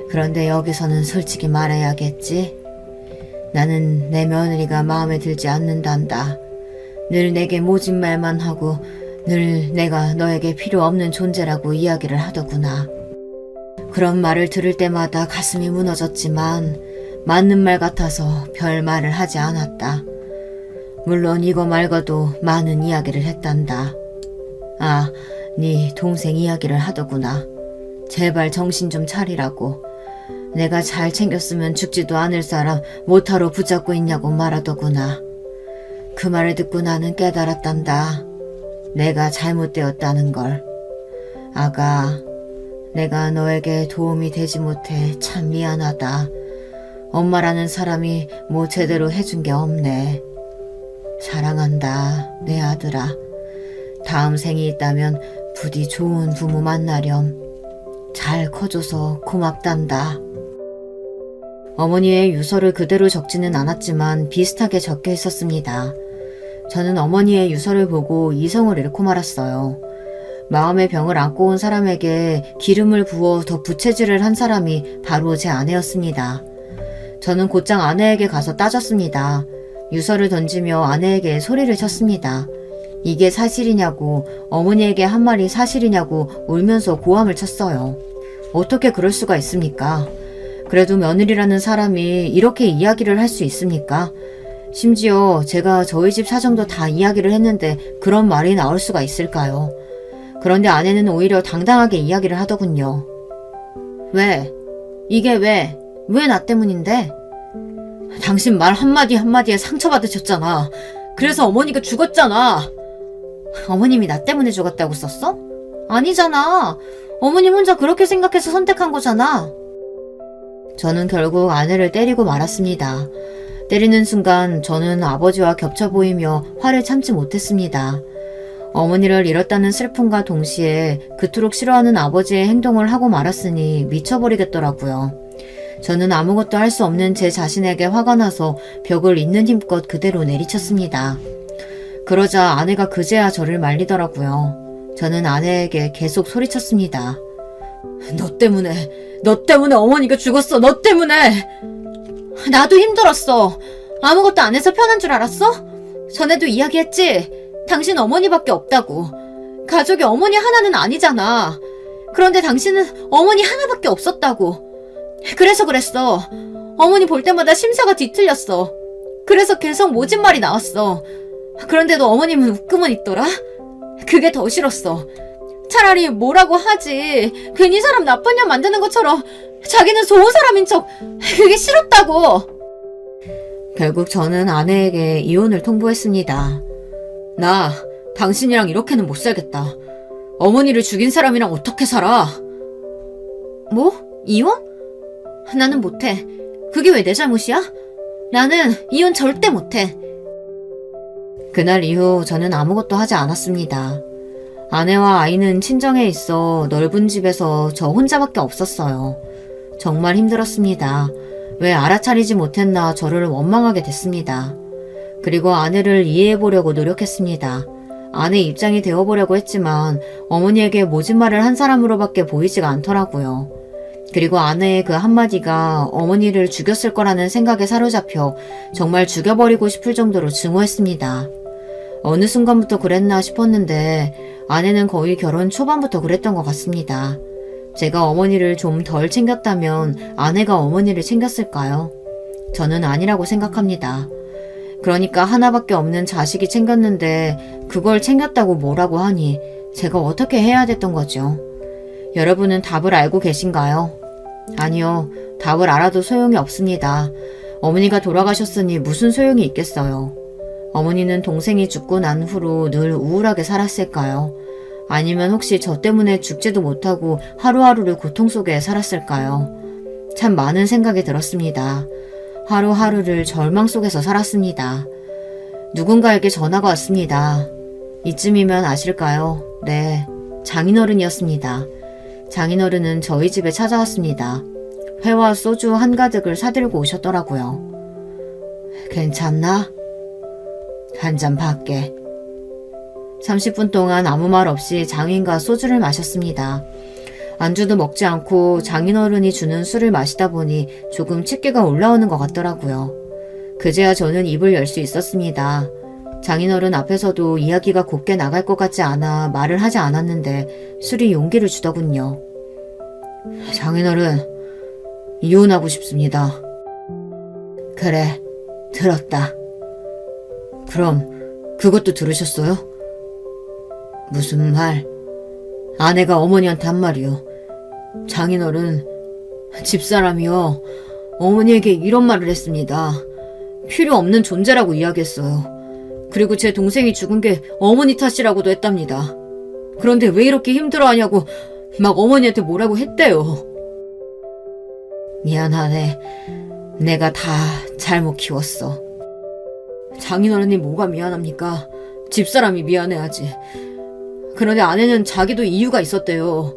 S1: 그런데 여기서는 솔직히 말해야겠지? 나는 내 며느리가 마음에 들지 않는단다. 늘 내게 모진 말만 하고 늘 내가 너에게 필요 없는 존재라고 이야기를 하더구나. 그런 말을 들을 때마다 가슴이 무너졌지만 맞는 말 같아서 별 말을 하지 않았다. 물론 이거 말고도 많은 이야기를 했단다. 아, 네 동생 이야기를 하더구나. 제발 정신 좀 차리라고. 내가 잘 챙겼으면 죽지도 않을 사람 못하러 붙잡고 있냐고 말하더구나. 그 말을 듣고 나는 깨달았단다. 내가 잘못되었다는 걸. 아가, 내가 너에게 도움이 되지 못해 참 미안하다. 엄마라는 사람이 뭐 제대로 해준 게 없네. 사랑한다, 내 아들아. 다음 생이 있다면 부디 좋은 부모 만나렴. 잘 커줘서 고맙단다. 어머니의 유서를 그대로 적지는 않았지만 비슷하게 적혀 있었습니다. 저는 어머니의 유서를 보고 이성을 잃고 말았어요. 마음의 병을 안고 온 사람에게 기름을 부어 더 부채질을 한 사람이 바로 제 아내였습니다. 저는 곧장 아내에게 가서 따졌습니다. 유서를 던지며 아내에게 소리를 쳤습니다. 이게 사실이냐고, 어머니에게 한 말이 사실이냐고 울면서 고함을 쳤어요. 어떻게 그럴 수가 있습니까? 그래도 며느리라는 사람이 이렇게 이야기를 할 수 있습니까? 심지어 제가 저희 집 사정도 다 이야기를 했는데 그런 말이 나올 수가 있을까요? 그런데 아내는 오히려 당당하게 이야기를 하더군요. 왜? 이게 왜? 왜 나 때문인데? 당신 말 한마디 한마디에 상처받으셨잖아. 그래서 어머니가 죽었잖아. 어머님이 나 때문에 죽었다고 썼어? 아니잖아. 어머님 혼자 그렇게 생각해서 선택한 거잖아. 저는 결국 아내를 때리고 말았습니다. 때리는 순간 저는 아버지와 겹쳐 보이며 화를 참지 못했습니다. 어머니를 잃었다는 슬픔과 동시에 그토록 싫어하는 아버지의 행동을 하고 말았으니 미쳐버리겠더라고요. 저는 아무것도 할 수 없는 제 자신에게 화가 나서 벽을 있는 힘껏 그대로 내리쳤습니다. 그러자 아내가 그제야 저를 말리더라고요. 저는 아내에게 계속 소리쳤습니다. 너 때문에 어머니가 죽었어. 너 때문에. 나도 힘들었어. 아무것도 안 해서 편한 줄 알았어? 전에도 이야기했지? 당신 어머니밖에 없다고. 가족이 어머니 하나는 아니잖아. 그런데 당신은 어머니 하나밖에 없었다고. 그래서 그랬어. 어머니 볼 때마다 심사가 뒤틀렸어. 그래서 계속 모진 말이 나왔어. 그런데도 어머님은 웃고만 있더라? 그게 더 싫었어. 차라리 뭐라고 하지. 괜히 사람 나쁜 년 만드는 것처럼 자기는 좋은 사람인 척. 그게 싫었다고. 결국 저는 아내에게 이혼을 통보했습니다. 나 당신이랑 이렇게는 못 살겠다. 어머니를 죽인 사람이랑 어떻게 살아? 뭐? 이혼? 나는 못해. 그게 왜 내 잘못이야? 나는 이혼 절대 못해. 그날 이후 저는 아무것도 하지 않았습니다. 아내와 아이는 친정에 있어 넓은 집에서 저 혼자밖에 없었어요. 정말 힘들었습니다. 왜 알아차리지 못했나 저를 원망하게 됐습니다. 그리고 아내를 이해해보려고 노력했습니다. 아내 입장이 되어보려고 했지만 어머니에게 모진 말을 한 사람으로밖에 보이지가 않더라고요. 그리고 아내의 그 한마디가 어머니를 죽였을 거라는 생각에 사로잡혀 정말 죽여버리고 싶을 정도로 증오했습니다. 어느 순간부터 그랬나 싶었는데 아내는 거의 결혼 초반부터 그랬던 것 같습니다. 제가 어머니를 좀 덜 챙겼다면 아내가 어머니를 챙겼을까요? 저는 아니라고 생각합니다. 그러니까 하나밖에 없는 자식이 챙겼는데 그걸 챙겼다고 뭐라고 하니 제가 어떻게 해야 됐던 거죠? 여러분은 답을 알고 계신가요? 아니요, 답을 알아도 소용이 없습니다. 어머니가 돌아가셨으니 무슨 소용이 있겠어요. 어머니는 동생이 죽고 난 후로 늘 우울하게 살았을까요? 아니면 혹시 저 때문에 죽지도 못하고 하루하루를 고통 속에 살았을까요? 참 많은 생각이 들었습니다. 하루하루를 절망 속에서 살았습니다. 누군가에게 전화가 왔습니다. 이쯤이면 아실까요? 네, 장인어른이었습니다. 장인어른은 저희 집에 찾아왔습니다. 회와 소주 한가득을 사들고 오셨더라고요. 괜찮나? 한 잔 받게. 30분 동안 아무 말 없이 장인과 소주를 마셨습니다. 안주도 먹지 않고 장인어른이 주는 술을 마시다 보니 조금 취기가 올라오는 것 같더라고요. 그제야 저는 입을 열 수 있었습니다. 장인어른 앞에서도 이야기가 곱게 나갈 것 같지 않아 말을 하지 않았는데 술이 용기를 주더군요. 장인어른, 이혼하고 싶습니다. 그래, 들었다. 그럼 그것도 들으셨어요? 무슨 말? 아내가 어머니한테 한 말이요. 장인어른, 집사람이요. 어머니에게 이런 말을 했습니다. 필요 없는 존재라고 이야기했어요. 그리고 제 동생이 죽은 게 어머니 탓이라고도 했답니다. 그런데 왜 이렇게 힘들어하냐고 막 어머니한테 뭐라고 했대요. 미안하네. 내가 다 잘못 키웠어. 장인어른이 뭐가 미안합니까? 집사람이 미안해하지. 그런데 아내는 자기도 이유가 있었대요.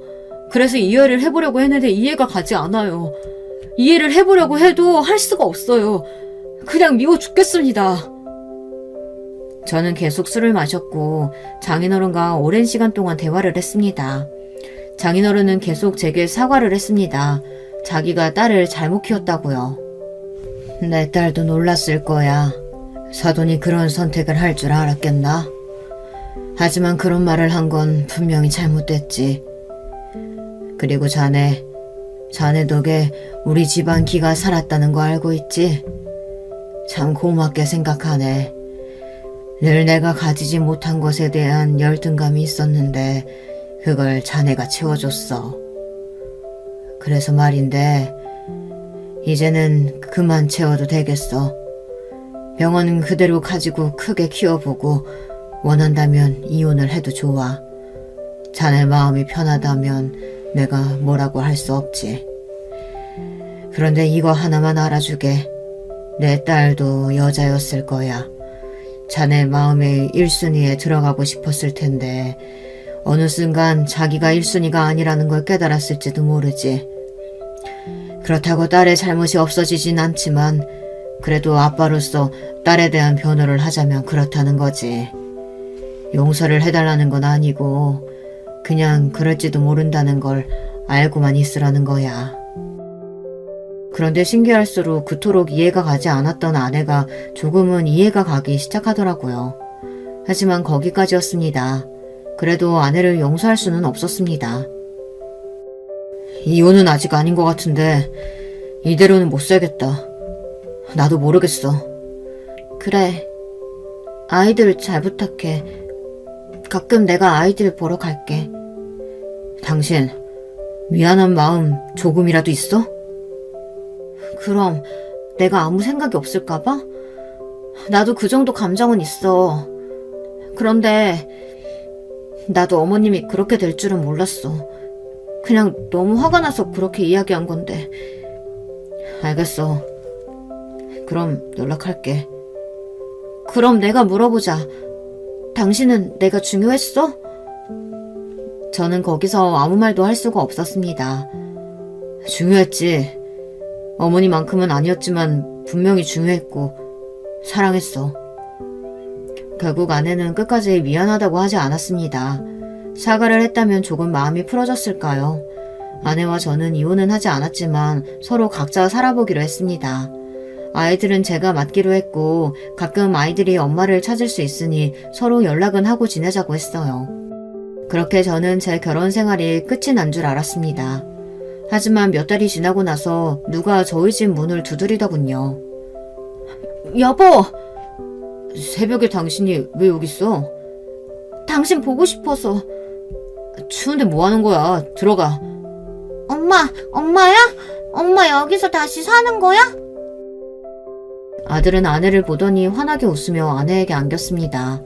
S1: 그래서 이해를 해보려고 했는데 이해가 가지 않아요. 이해를 해보려고 해도 할 수가 없어요. 그냥 미워 죽겠습니다. 저는 계속 술을 마셨고 장인어른과 오랜 시간 동안 대화를 했습니다. 장인어른은 계속 제게 사과를 했습니다. 자기가 딸을 잘못 키웠다고요. 내 딸도 놀랐을 거야. 사돈이 그런 선택을 할 줄 알았겠나? 하지만 그런 말을 한 건 분명히 잘못됐지. 그리고 자네 덕에 우리 집안 기가 살았다는 거 알고 있지? 참 고맙게 생각하네. 늘 내가 가지지 못한 것에 대한 열등감이 있었는데 그걸 자네가 채워줬어. 그래서 말인데 이제는 그만 채워도 되겠어. 병원은 그대로 가지고 크게 키워보고 원한다면 이혼을 해도 좋아. 자네 마음이 편하다면 내가 뭐라고 할 수 없지. 그런데 이거 하나만 알아주게. 내 딸도 여자였을 거야. 자네 마음의 1순위에 들어가고 싶었을 텐데 어느 순간 자기가 1순위가 아니라는 걸 깨달았을지도 모르지. 그렇다고 딸의 잘못이 없어지진 않지만 그래도 아빠로서 딸에 대한 변호를 하자면 그렇다는 거지. 용서를 해달라는 건 아니고 그냥 그럴지도 모른다는 걸 알고만 있으라는 거야. 그런데 신기할수록 그토록 이해가 가지 않았던 아내가 조금은 이해가 가기 시작하더라고요. 하지만 거기까지였습니다. 그래도 아내를 용서할 수는 없었습니다. 이혼은 아직 아닌 것 같은데 이대로는 못 살겠다. 나도 모르겠어. 그래. 아이들 잘 부탁해. 가끔 내가 아이들 보러 갈게. 당신 미안한 마음 조금이라도 있어? 그럼 내가 아무 생각이 없을까봐? 나도 그 정도 감정은 있어. 그런데 나도 어머님이 그렇게 될 줄은 몰랐어. 그냥 너무 화가 나서 그렇게 이야기한 건데. 알겠어. 그럼 연락할게. 그럼 내가 물어보자. 당신은 내가 중요했어? 저는 거기서 아무 말도 할 수가 없었습니다. 중요했지. 어머니만큼은 아니었지만 분명히 중요했고 사랑했어. 결국 아내는 끝까지 미안하다고 하지 않았습니다. 사과를 했다면 조금 마음이 풀어졌을까요? 아내와 저는 이혼은 하지 않았지만 서로 각자 살아보기로 했습니다. 아이들은 제가 맡기로 했고 가끔 아이들이 엄마를 찾을 수 있으니 서로 연락은 하고 지내자고 했어요. 그렇게 저는 제 결혼 생활이 끝이 난 줄 알았습니다. 하지만 몇 달이 지나고 나서 누가 저희 집 문을 두드리더군요. 여보! 새벽에 당신이 왜 여기 있어? 당신 보고 싶어서. 추운데 뭐 하는 거야? 들어가. 엄마야? 엄마 여기서 다시 사는 거야? 아들은 아내를 보더니 환하게 웃으며 아내에게 안겼습니다.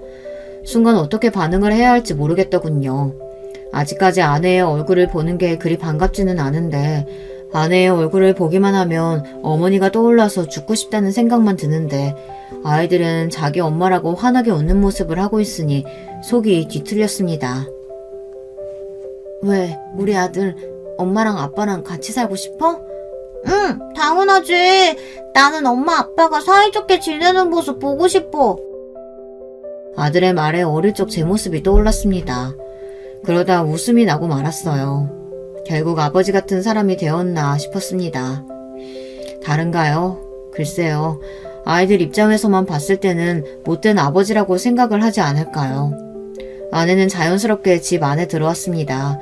S1: 순간 어떻게 반응을 해야 할지 모르겠더군요. 아직까지 아내의 얼굴을 보는 게 그리 반갑지는 않은데 아내의 얼굴을 보기만 하면 어머니가 떠올라서 죽고 싶다는 생각만 드는데 아이들은 자기 엄마라고 환하게 웃는 모습을 하고 있으니 속이 뒤틀렸습니다. 왜 우리 아들 엄마랑 아빠랑 같이 살고 싶어? 응, 당연하지. 나는 엄마 아빠가 사이좋게 지내는 모습 보고 싶어. 아들의 말에 어릴 적 제 모습이 떠올랐습니다. 그러다 웃음이 나고 말았어요. 결국 아버지 같은 사람이 되었나 싶었습니다. 다른가요? 글쎄요. 아이들 입장에서만 봤을 때는 못된 아버지라고 생각을 하지 않을까요? 아내는 자연스럽게 집 안에 들어왔습니다.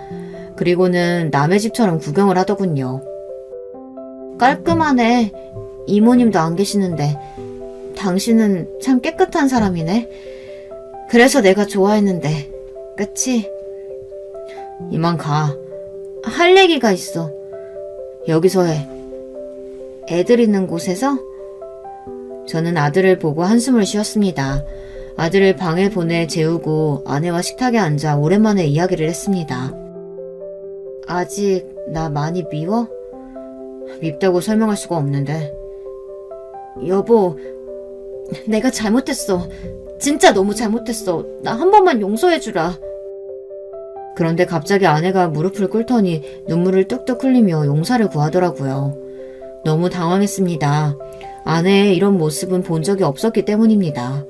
S1: 그리고는 남의 집처럼 구경을 하더군요. 깔끔하네. 이모님도 안 계시는데. 당신은 참 깨끗한 사람이네. 그래서 내가 좋아했는데. 그치? 이만 가. 할 얘기가 있어. 여기서 해. 애들 있는 곳에서? 저는 아들을 보고 한숨을 쉬었습니다. 아들을 방에 보내 재우고 아내와 식탁에 앉아 오랜만에 이야기를 했습니다. 아직 나 많이 미워? 밉다고 설명할 수가 없는데. 여보, 내가 잘못했어. 진짜 너무 잘못했어. 나 한 번만 용서해주라. 그런데 갑자기 아내가 무릎을 꿇더니 눈물을 뚝뚝 흘리며 용서를 구하더라고요. 너무 당황했습니다. 아내의 이런 모습은 본 적이 없었기 때문입니다.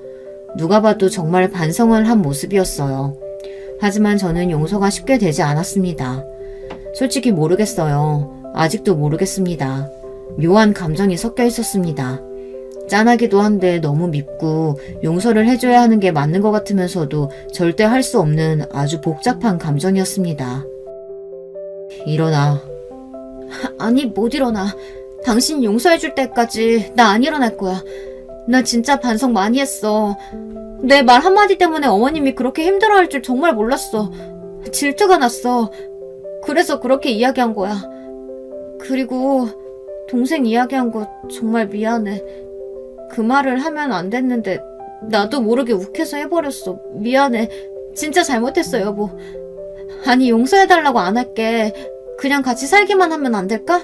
S1: 누가 봐도 정말 반성을 한 모습이었어요. 하지만 저는 용서가 쉽게 되지 않았습니다. 솔직히 모르겠어요. 아직도 모르겠습니다. 묘한 감정이 섞여 있었습니다. 짠하기도 한데 너무 밉고 용서를 해줘야 하는 게 맞는 것 같으면서도 절대 할 수 없는 아주 복잡한 감정이었습니다. 일어나. 아니, 못 일어나. 당신 용서해줄 때까지 나 안 일어날 거야. 나 진짜 반성 많이 했어. 내 말 한마디 때문에 어머님이 그렇게 힘들어할 줄 정말 몰랐어. 질투가 났어. 그래서 그렇게 이야기한 거야. 그리고 동생 이야기한 거 정말 미안해. 그 말을 하면 안 됐는데 나도 모르게 욱해서 해버렸어. 미안해. 진짜 잘못했어, 여보. 아니, 용서해달라고 안 할게. 그냥 같이 살기만 하면 안 될까?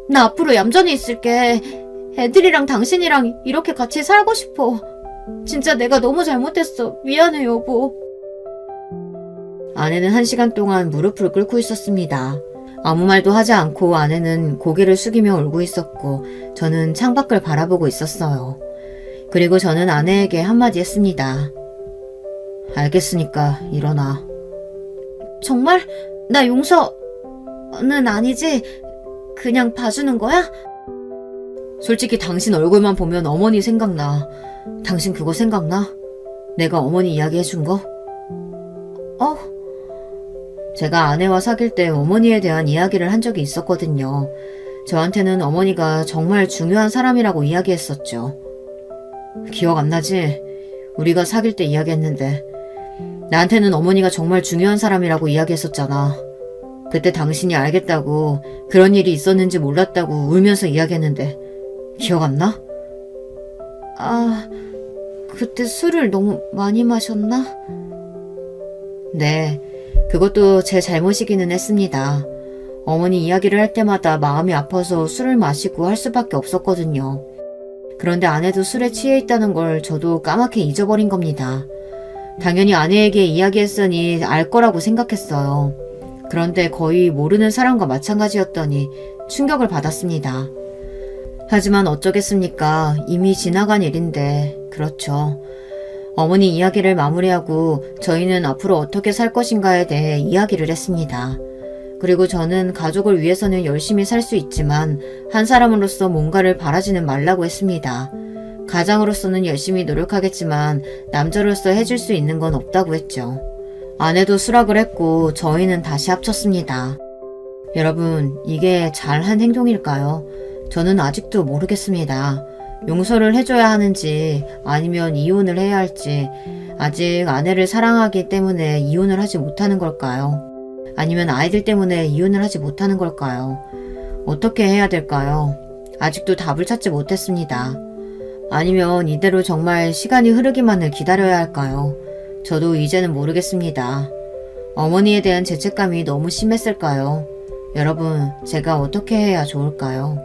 S1: 나 앞으로 얌전히 있을게. 애들이랑 당신이랑 이렇게 같이 살고 싶어. 진짜 내가 너무 잘못했어. 미안해, 여보. 아내는 1시간 동안 무릎을 꿇고 있었습니다. 아무 말도 하지 않고 아내는 고개를 숙이며 울고 있었고 저는 창밖을 바라보고 있었어요. 그리고 저는 아내에게 한마디 했습니다. 알겠으니까 일어나. 정말? 나 용서는 아니지? 그냥 봐주는 거야? 솔직히 당신 얼굴만 보면 어머니 생각나. 당신 그거 생각나? 내가 어머니 이야기 해준 거? 제가 아내와 사귈 때 어머니에 대한 이야기를 한 적이 있었거든요. 저한테는 어머니가 정말 중요한 사람이라고 이야기했었죠. 기억 안 나지? 우리가 사귈 때 이야기했는데 나한테는 어머니가 정말 중요한 사람이라고 이야기했었잖아. 그때 당신이 알겠다고 그런 일이 있었는지 몰랐다고 울면서 이야기했는데 기억 안 나? 그때 술을 너무 많이 마셨나? 네, 그것도 제 잘못이기는 했습니다. 어머니 이야기를 할 때마다 마음이 아파서 술을 마시고 할 수밖에 없었거든요. 그런데 아내도 술에 취해 있다는 걸 저도 까맣게 잊어버린 겁니다. 당연히 아내에게 이야기했으니 알 거라고 생각했어요. 그런데 거의 모르는 사람과 마찬가지였더니 충격을 받았습니다. 하지만 어쩌겠습니까? 이미 지나간 일인데, 그렇죠. 어머니 이야기를 마무리하고 저희는 앞으로 어떻게 살 것인가에 대해 이야기를 했습니다. 그리고 저는 가족을 위해서는 열심히 살 수 있지만 한 사람으로서 뭔가를 바라지는 말라고 했습니다. 가장으로서는 열심히 노력하겠지만 남자로서 해줄 수 있는 건 없다고 했죠. 아내도 수락을 했고 저희는 다시 합쳤습니다. 여러분, 이게 잘한 행동일까요? 저는 아직도 모르겠습니다. 용서를 해줘야 하는지 아니면 이혼을 해야 할지, 아직 아내를 사랑하기 때문에 이혼을 하지 못하는 걸까요? 아니면 아이들 때문에 이혼을 하지 못하는 걸까요? 어떻게 해야 될까요? 아직도 답을 찾지 못했습니다. 아니면 이대로 정말 시간이 흐르기만을 기다려야 할까요? 저도 이제는 모르겠습니다. 어머니에 대한 죄책감이 너무 심했을까요? 여러분, 제가 어떻게 해야 좋을까요?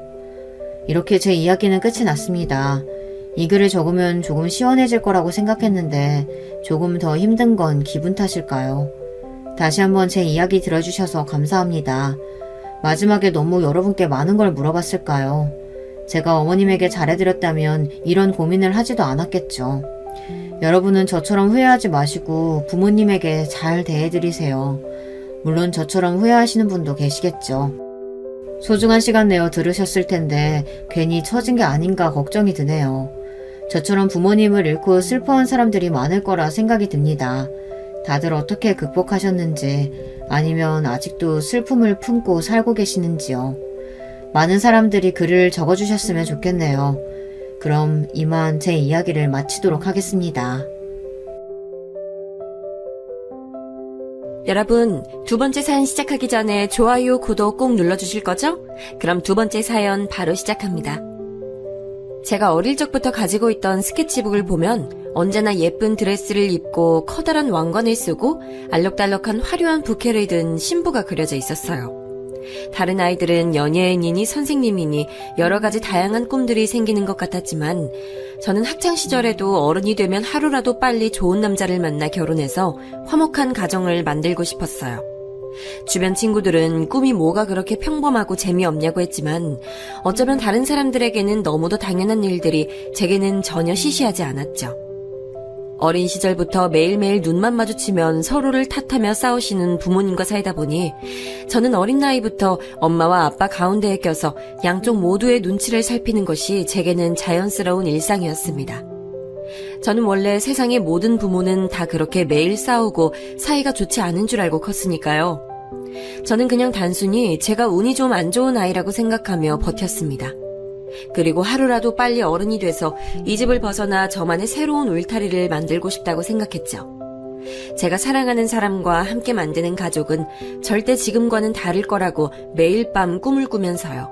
S1: 이렇게 제 이야기는 끝이 났습니다. 이 글을 적으면 조금 시원해질 거라고 생각했는데 조금 더 힘든 건 기분 탓일까요? 다시 한번 제 이야기 들어주셔서 감사합니다. 마지막에 너무 여러분께 많은 걸 물어봤을까요? 제가 어머님에게 잘해드렸다면 이런 고민을 하지도 않았겠죠. 여러분은 저처럼 후회하지 마시고 부모님에게 잘 대해드리세요. 물론 저처럼 후회하시는 분도 계시겠죠. 소중한 시간 내어 들으셨을 텐데 괜히 처진 게 아닌가 걱정이 드네요. 저처럼 부모님을 잃고 슬퍼한 사람들이 많을 거라 생각이 듭니다. 다들 어떻게 극복하셨는지, 아니면 아직도 슬픔을 품고 살고 계시는지요. 많은 사람들이 글을 적어주셨으면 좋겠네요. 그럼 이만 제 이야기를 마치도록 하겠습니다.
S2: 여러분, 두 번째 사연 시작하기 전에 좋아요, 구독 꼭 눌러주실 거죠? 그럼 두 번째 사연 바로 시작합니다. 제가 어릴 적부터 가지고 있던 스케치북을 보면 언제나 예쁜 드레스를 입고 커다란 왕관을 쓰고 알록달록한 화려한 부케를 든 신부가 그려져 있었어요. 다른 아이들은 연예인이니 선생님이니 여러 가지 다양한 꿈들이 생기는 것 같았지만 저는 학창시절에도 어른이 되면 하루라도 빨리 좋은 남자를 만나 결혼해서 화목한 가정을 만들고 싶었어요. 주변 친구들은 꿈이 뭐가 그렇게 평범하고 재미없냐고 했지만 어쩌면 다른 사람들에게는 너무도 당연한 일들이 제게는 전혀 시시하지 않았죠. 어린 시절부터 매일매일 눈만 마주치면 서로를 탓하며 싸우시는 부모님과 살다 보니 저는 어린 나이부터 엄마와 아빠 가운데에 껴서 양쪽 모두의 눈치를 살피는 것이 제게는 자연스러운 일상이었습니다. 저는 원래 세상의 모든 부모는 다 그렇게 매일 싸우고 사이가 좋지 않은 줄 알고 컸으니까요. 저는 그냥 단순히 제가 운이 좀 안 좋은 아이라고 생각하며 버텼습니다. 그리고 하루라도 빨리 어른이 돼서 이 집을 벗어나 저만의 새로운 울타리를 만들고 싶다고 생각했죠. 제가 사랑하는 사람과 함께 만드는 가족은 절대 지금과는 다를 거라고 매일 밤 꿈을 꾸면서요.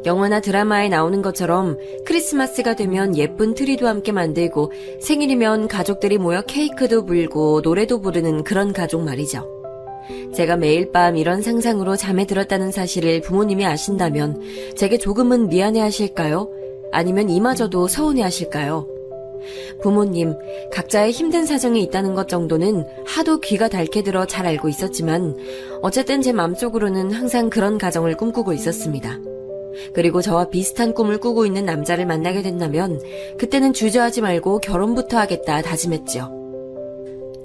S2: 영화나 드라마에 나오는 것처럼 크리스마스가 되면 예쁜 트리도 함께 만들고 생일이면 가족들이 모여 케이크도 불고 노래도 부르는 그런 가족 말이죠. 제가 매일 밤 이런 상상으로 잠에 들었다는 사실을 부모님이 아신다면 제게 조금은 미안해하실까요? 아니면 이마저도 서운해하실까요? 부모님, 각자의 힘든 사정이 있다는 것 정도는 하도 귀가 닳게 들어 잘 알고 있었지만 어쨌든 제 마음속으로는 항상 그런 가정을 꿈꾸고 있었습니다. 그리고 저와 비슷한 꿈을 꾸고 있는 남자를 만나게 된다면 그때는 주저하지 말고 결혼부터 하겠다 다짐했죠.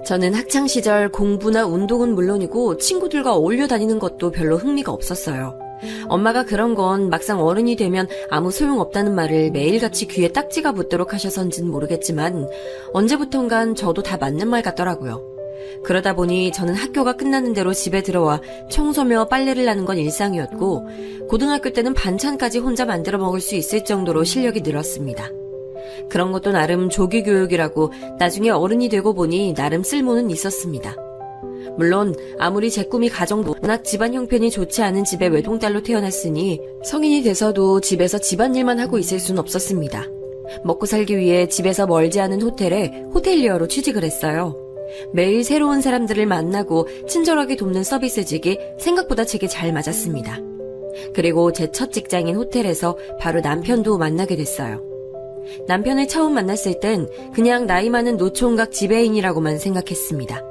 S2: 저는 학창시절 공부나 운동은 물론이고 친구들과 어울려 다니는 것도 별로 흥미가 없었어요. 엄마가 그런 건 막상 어른이 되면 아무 소용없다는 말을 매일같이 귀에 딱지가 붙도록 하셔서인지는 모르겠지만 언제부턴간 저도 다 맞는 말 같더라고요. 그러다 보니 저는 학교가 끝나는 대로 집에 들어와 청소며 빨래를 하는 건 일상이었고 고등학교 때는 반찬까지 혼자 만들어 먹을 수 있을 정도로 실력이 늘었습니다. 그런 것도 나름 조기 교육이라고 나중에 어른이 되고 보니 나름 쓸모는 있었습니다. 물론 아무리 제 꿈이 가정도 워낙 집안 형편이 좋지 않은 집에 외동딸로 태어났으니 성인이 돼서도 집에서 집안일만 하고 있을 순 없었습니다. 먹고 살기 위해 집에서 멀지 않은 호텔에 호텔리어로 취직을 했어요. 매일 새로운 사람들을 만나고 친절하게 돕는 서비스직이 생각보다 제게 잘 맞았습니다. 그리고 제 첫 직장인 호텔에서 바로 남편도 만나게 됐어요. 남편을 처음 만났을 땐 그냥 나이 많은 노총각 지배인이라고만 생각했습니다.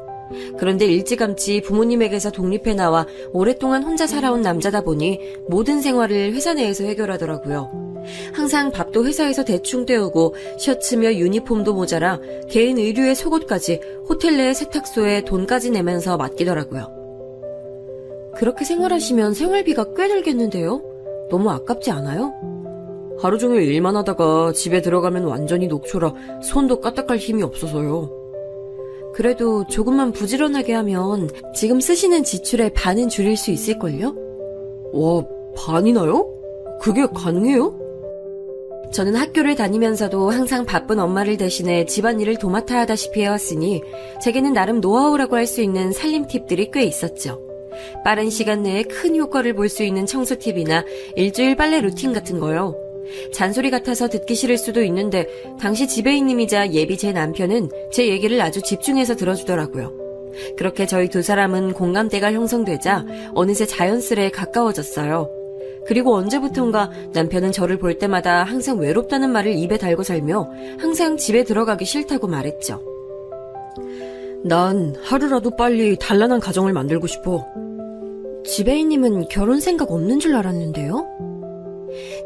S2: 그런데 일찌감치 부모님에게서 독립해 나와 오랫동안 혼자 살아온 남자다 보니 모든 생활을 회사 내에서 해결하더라고요. 항상 밥도 회사에서 대충 때우고 셔츠며 유니폼도 모자라 개인 의류에 속옷까지 호텔 내 세탁소에 돈까지 내면서 맡기더라고요. 그렇게 생활하시면 생활비가 꽤 들겠는데요? 너무 아깝지 않아요? 하루 종일 일만 하다가 집에 들어가면 완전히 녹초라 손도 까딱할 힘이 없어서요. 그래도 조금만 부지런하게 하면 지금 쓰시는 지출의 반은 줄일 수 있을걸요? 와, 반이나요? 그게 가능해요? 저는 학교를 다니면서도 항상 바쁜 엄마를 대신해 집안일을 도맡아 하다시피 해왔으니 제게는 나름 노하우라고 할 수 있는 살림 팁들이 꽤 있었죠. 빠른 시간 내에 큰 효과를 볼 수 있는 청소 팁이나 일주일 빨래 루틴 같은 거요. 잔소리 같아서 듣기 싫을 수도 있는데 당시 지배인님이자 예비 제 남편은 제 얘기를 아주 집중해서 들어주더라고요. 그렇게 저희 두 사람은 공감대가 형성되자 어느새 자연스레 가까워졌어요. 그리고 언제부턴가 남편은 저를 볼 때마다 항상 외롭다는 말을 입에 달고 살며 항상 집에 들어가기 싫다고 말했죠. 난 하루라도 빨리 단란한 가정을 만들고 싶어. 지배인님은 결혼 생각 없는 줄 알았는데요?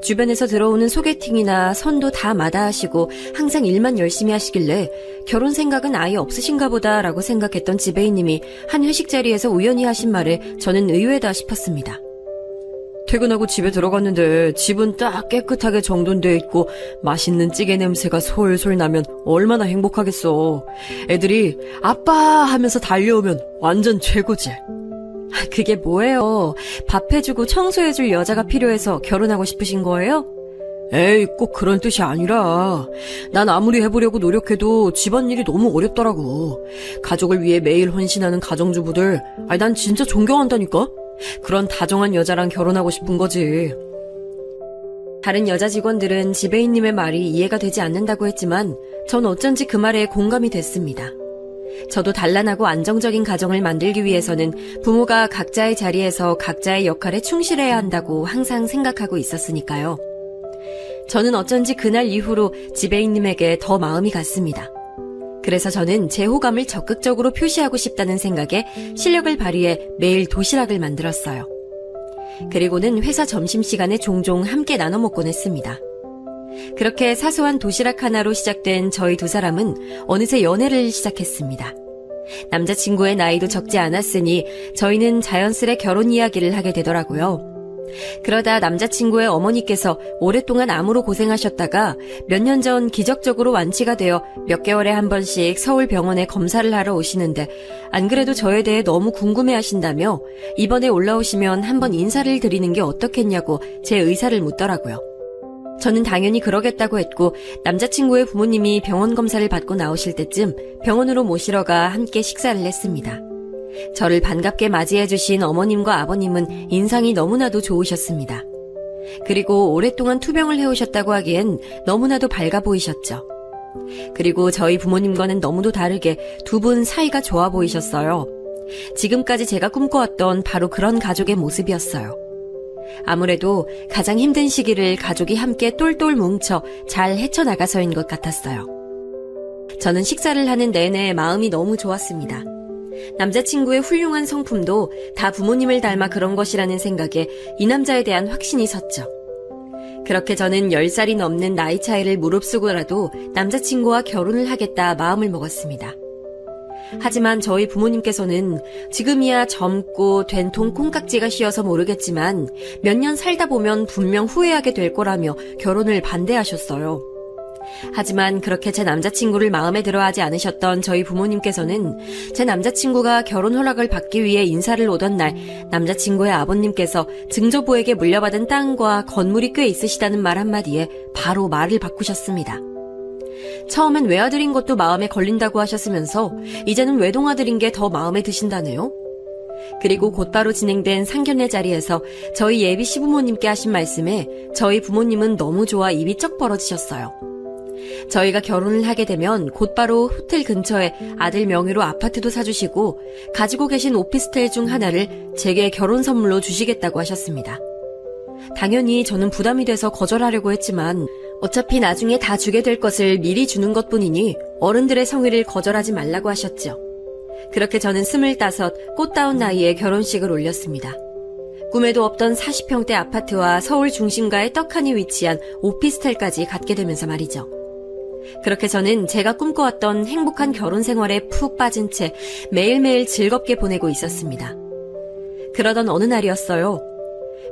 S2: 주변에서 들어오는 소개팅이나 선도 다 마다하시고 항상 일만 열심히 하시길래 결혼 생각은 아예 없으신가 보다라고 생각했던 지배인님이 한 회식 자리에서 우연히 하신 말에 저는 의외다 싶었습니다. 퇴근하고 집에 들어갔는데 집은 딱 깨끗하게 정돈되어 있고 맛있는 찌개 냄새가 솔솔 나면 얼마나 행복하겠어. 애들이 아빠 하면서 달려오면 완전 최고지. 그게 뭐예요? 밥 해주고 청소해줄 여자가 필요해서 결혼하고 싶으신 거예요? 에이, 꼭 그런 뜻이 아니라 난 아무리 해보려고 노력해도 집안일이 너무 어렵더라고. 가족을 위해 매일 헌신하는 가정주부들, 난 진짜 존경한다니까? 그런 다정한 여자랑 결혼하고 싶은 거지. 다른 여자 직원들은 지배인님의 말이 이해가 되지 않는다고 했지만 전 어쩐지 그 말에 공감이 됐습니다. 저도 단란하고 안정적인 가정을 만들기 위해서는 부모가 각자의 자리에서 각자의 역할에 충실해야 한다고 항상 생각하고 있었으니까요. 저는 어쩐지 그날 이후로 지배인님에게 더 마음이 갔습니다. 그래서 저는 제 호감을 적극적으로 표시하고 싶다는 생각에 실력을 발휘해 매일 도시락을 만들었어요. 그리고는 회사 점심시간에 종종 함께 나눠 먹곤 했습니다. 그렇게 사소한 도시락 하나로 시작된 저희 두 사람은 어느새 연애를 시작했습니다. 남자친구의 나이도 적지 않았으니 저희는 자연스레 결혼 이야기를 하게 되더라고요. 그러다 남자친구의 어머니께서 오랫동안 암으로 고생하셨다가 몇 년 전 기적적으로 완치가 되어 몇 개월에 한 번씩 서울 병원에 검사를 하러 오시는데 안 그래도 저에 대해 너무 궁금해하신다며 이번에 올라오시면 한번 인사를 드리는 게 어떻겠냐고 제 의사를 묻더라고요. 저는 당연히 그러겠다고 했고 남자친구의 부모님이 병원 검사를 받고 나오실 때쯤 병원으로 모시러 가 함께 식사를 했습니다. 저를 반갑게 맞이해주신 어머님과 아버님은 인상이 너무나도 좋으셨습니다. 그리고 오랫동안 투병을 해오셨다고 하기엔 너무나도 밝아 보이셨죠. 그리고 저희 부모님과는 너무도 다르게 두 분 사이가 좋아 보이셨어요. 지금까지 제가 꿈꿔왔던 바로 그런 가족의 모습이었어요. 아무래도 가장 힘든 시기를 가족이 함께 똘똘 뭉쳐 잘 헤쳐나가서인 것 같았어요. 저는 식사를 하는 내내 마음이 너무 좋았습니다. 남자친구의 훌륭한 성품도 다 부모님을 닮아 그런 것이라는 생각에 이 남자에 대한 확신이 섰죠. 그렇게 저는 10살이 넘는 나이 차이를 무릅쓰고라도 남자친구와 결혼을 하겠다 마음을 먹었습니다. 하지만 저희 부모님께서는 지금이야 젊고 된통 콩깍지가 씌어서 모르겠지만 몇 년 살다 보면 분명 후회하게 될 거라며 결혼을 반대하셨어요. 하지만 그렇게 제 남자친구를 마음에 들어하지 않으셨던 저희 부모님께서는 제 남자친구가 결혼 허락을 받기 위해 인사를 오던 날 남자친구의 아버님께서 증조부에게 물려받은 땅과 건물이 꽤 있으시다는 말 한마디에 바로 말을 바꾸셨습니다. 처음엔 외아들인 것도 마음에 걸린다고 하셨으면서 이제는 외동아들인 게 더 마음에 드신다네요. 그리고 곧바로 진행된 상견례 자리에서 저희 예비 시부모님께 하신 말씀에 저희 부모님은 너무 좋아 입이 쩍 벌어지셨어요. 저희가 결혼을 하게 되면 곧바로 호텔 근처에 아들 명의로 아파트도 사주시고 가지고 계신 오피스텔 중 하나를 제게 결혼 선물로 주시겠다고 하셨습니다. 당연히 저는 부담이 돼서 거절하려고 했지만 어차피 나중에 다 주게 될 것을 미리 주는 것뿐이니 어른들의 성의를 거절하지 말라고 하셨죠. 그렇게 저는 25, 꽃다운 나이에 결혼식을 올렸습니다. 꿈에도 없던 40평대 아파트와 서울 중심가의 떡하니 위치한 오피스텔까지 갖게 되면서 말이죠. 그렇게 저는 제가 꿈꿔왔던 행복한 결혼 생활에 푹 빠진 채 매일매일 즐겁게 보내고 있었습니다. 그러던 어느 날이었어요.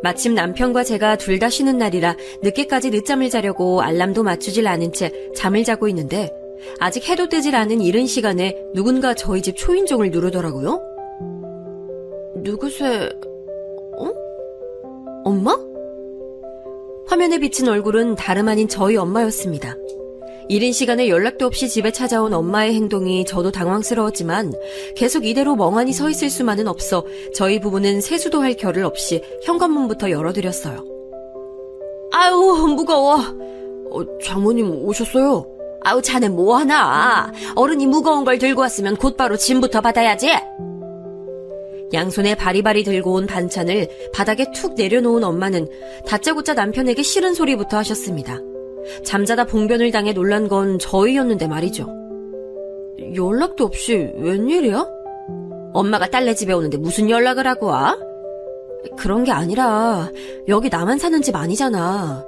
S2: 마침 남편과 제가 둘 다 쉬는 날이라 늦게까지 늦잠을 자려고 알람도 맞추질 않은 채 잠을 자고 있는데 아직 해도 뜨질 않은 이른 시간에 누군가 저희 집 초인종을 누르더라고요. 누구세... 엄마? 화면에 비친 얼굴은 다름 아닌 저희 엄마였습니다. 이른 시간에 연락도 없이 집에 찾아온 엄마의 행동이 저도 당황스러웠지만 계속 이대로 멍하니 서 있을 수만은 없어 저희 부부는 세수도 할 겨를 없이 현관문부터 열어드렸어요. 아유, 무거워. 장모님 오셨어요? 아우, 자네 뭐하나? 어른이 무거운 걸 들고 왔으면 곧바로 짐부터 받아야지. 양손에 바리바리 들고 온 반찬을 바닥에 툭 내려놓은 엄마는 다짜고짜 남편에게 싫은 소리부터 하셨습니다. 잠자다 봉변을 당해 놀란 건 저희였는데 말이죠. 연락도 없이 웬일이야? 엄마가 딸네 집에 오는데 무슨 연락을 하고 와? 그런 게 아니라 여기 나만 사는 집 아니잖아.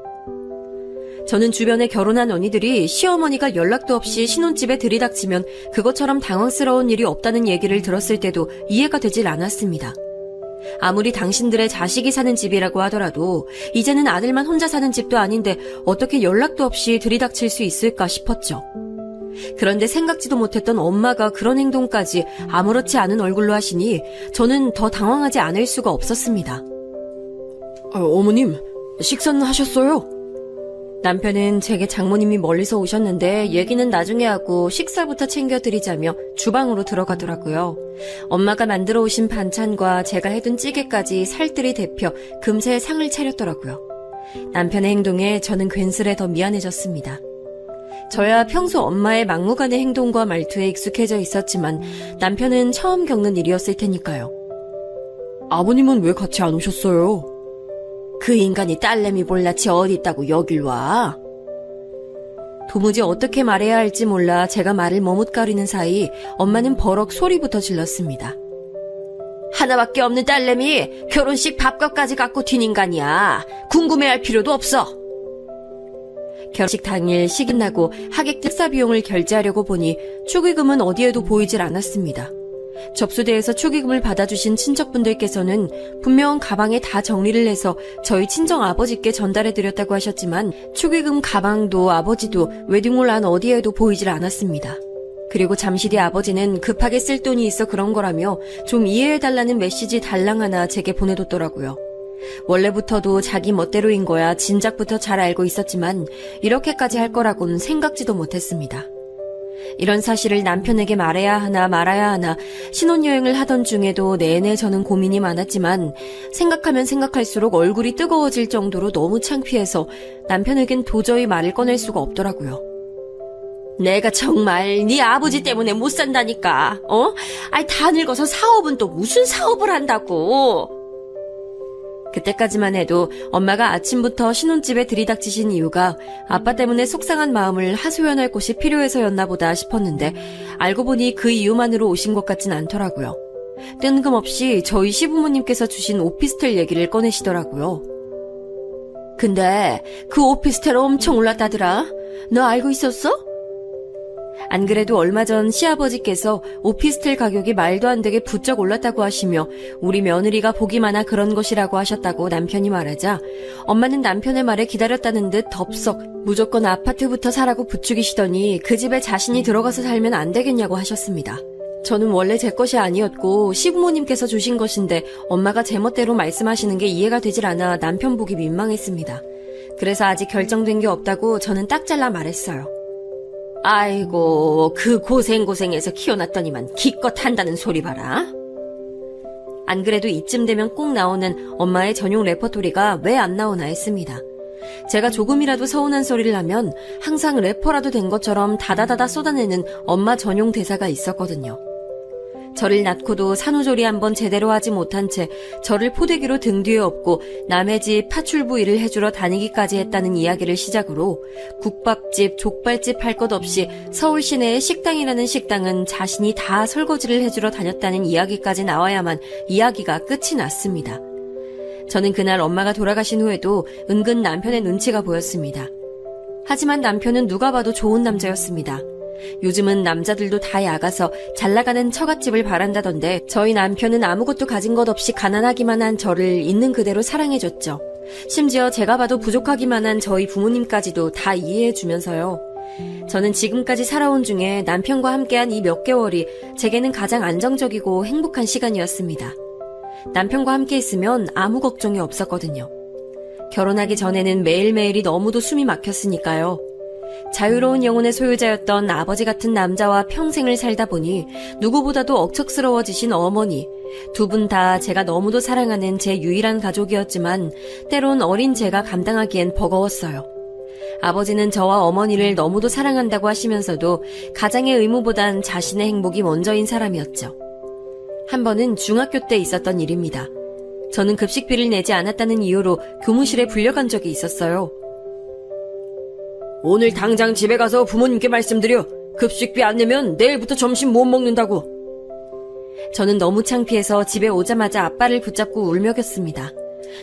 S2: 저는 주변에 결혼한 언니들이 시어머니가 연락도 없이 신혼집에 들이닥치면 그것처럼 당황스러운 일이 없다는 얘기를 들었을 때도 이해가 되질 않았습니다. 아무리 당신들의 자식이 사는 집이라고 하더라도 이제는 아들만 혼자 사는 집도 아닌데 어떻게 연락도 없이 들이닥칠 수 있을까 싶었죠. 그런데 생각지도 못했던 엄마가 그런 행동까지 아무렇지 않은 얼굴로 하시니 저는 더 당황하지 않을 수가 없었습니다. 어머님, 식사는 하셨어요? 남편은 제게 장모님이 멀리서 오셨는데 얘기는 나중에 하고 식사부터 챙겨드리자며 주방으로 들어가더라고요. 엄마가 만들어 오신 반찬과 제가 해둔 찌개까지 살뜰히 데펴 금세 상을 차렸더라고요. 남편의 행동에 저는 괜스레 더 미안해졌습니다. 저야 평소 엄마의 막무가내 행동과 말투에 익숙해져 있었지만 남편은 처음 겪는 일이었을 테니까요. 아버님은 왜 같이 안 오셨어요? 그 인간이 딸내미 볼낯이 어디 있다고 여길 와? 도무지 어떻게 말해야 할지 몰라 제가 말을 머뭇거리는 사이 엄마는 버럭 소리부터 질렀습니다. 하나밖에 없는 딸내미 결혼식 밥값까지 갖고 튄 인간이야. 궁금해할 필요도 없어. 결혼식 당일 식이 나고 하객 특사 비용을 결제하려고 보니 축의금은 어디에도 보이질 않았습니다. 접수대에서 축의금을 받아주신 친척분들께서는 분명 가방에 다 정리를 해서 저희 친정 아버지께 전달해드렸다고 하셨지만 축의금 가방도 아버지도 웨딩홀 안 어디에도 보이질 않았습니다. 그리고 잠시 뒤 아버지는 급하게 쓸 돈이 있어 그런 거라며 좀 이해해달라는 메시지 달랑 하나 제게 보내뒀더라고요. 원래부터도 자기 멋대로인 거야 진작부터 잘 알고 있었지만 이렇게까지 할 거라고는 생각지도 못했습니다. 이런 사실을 남편에게 말해야 하나 말아야 하나 신혼여행을 하던 중에도 내내 저는 고민이 많았지만 생각하면 생각할수록 얼굴이 뜨거워질 정도로 너무 창피해서 남편에겐 도저히 말을 꺼낼 수가 없더라고요. 내가 정말 네 아버지 때문에 못 산다니까. 아이 다 늙어서 사업은 또 무슨 사업을 한다고. 그때까지만 해도 엄마가 아침부터 신혼집에 들이닥치신 이유가 아빠 때문에 속상한 마음을 하소연할 곳이 필요해서였나 보다 싶었는데 알고 보니 그 이유만으로 오신 것 같진 않더라고요. 뜬금없이 저희 시부모님께서 주신 오피스텔 얘기를 꺼내시더라고요. 근데 그 오피스텔 엄청 올랐다더라. 너 알고 있었어? 안 그래도 얼마 전 시아버지께서 오피스텔 가격이 말도 안 되게 부쩍 올랐다고 하시며 우리 며느리가 복이 많아 그런 것이라고 하셨다고 남편이 말하자 엄마는 남편의 말에 기다렸다는 듯 덥석 무조건 아파트부터 사라고 부추기시더니 그 집에 자신이 들어가서 살면 안 되겠냐고 하셨습니다. 저는 원래 제 것이 아니었고 시부모님께서 주신 것인데 엄마가 제멋대로 말씀하시는 게 이해가 되질 않아 남편 보기 민망했습니다. 그래서 아직 결정된 게 없다고 저는 딱 잘라 말했어요. 아이고 그 고생해서 키워놨더니만 기껏 한다는 소리 봐라. 안 그래도 이쯤 되면 꼭 나오는 엄마의 전용 레퍼토리가 왜 안 나오나 했습니다. 제가 조금이라도 서운한 소리를 하면 항상 래퍼라도 된 것처럼 다다다다 쏟아내는 엄마 전용 대사가 있었거든요. 저를 낳고도 산후조리 한번 제대로 하지 못한 채 저를 포대기로 등 뒤에 업고 남의 집 파출부 일을 해주러 다니기까지 했다는 이야기를 시작으로 국밥집, 족발집 할 것 없이 서울 시내의 식당이라는 식당은 자신이 다 설거지를 해주러 다녔다는 이야기까지 나와야만 이야기가 끝이 났습니다. 저는 그날 엄마가 돌아가신 후에도 은근 남편의 눈치가 보였습니다. 하지만 남편은 누가 봐도 좋은 남자였습니다. 요즘은 남자들도 다 야가서 잘나가는 처갓집을 바란다던데 저희 남편은 아무것도 가진 것 없이 가난하기만 한 저를 있는 그대로 사랑해줬죠. 심지어 제가 봐도 부족하기만 한 저희 부모님까지도 다 이해해주면서요. 저는 지금까지 살아온 중에 남편과 함께한 이 몇 개월이 제게는 가장 안정적이고 행복한 시간이었습니다. 남편과 함께 있으면 아무 걱정이 없었거든요. 결혼하기 전에는 매일매일이 너무도 숨이 막혔으니까요. 자유로운 영혼의 소유자였던 아버지 같은 남자와 평생을 살다 보니 누구보다도 억척스러워지신 어머니, 두 분 다 제가 너무도 사랑하는 제 유일한 가족이었지만 때론 어린 제가 감당하기엔 버거웠어요. 아버지는 저와 어머니를 너무도 사랑한다고 하시면서도 가장의 의무보단 자신의 행복이 먼저인 사람이었죠. 한 번은 중학교 때 있었던 일입니다. 저는 급식비를 내지 않았다는 이유로 교무실에 불려간 적이 있었어요. 오늘 당장 집에 가서 부모님께 말씀드려. 급식비 안 내면 내일부터 점심 못 먹는다고. 저는 너무 창피해서 집에 오자마자 아빠를 붙잡고 울먹였습니다.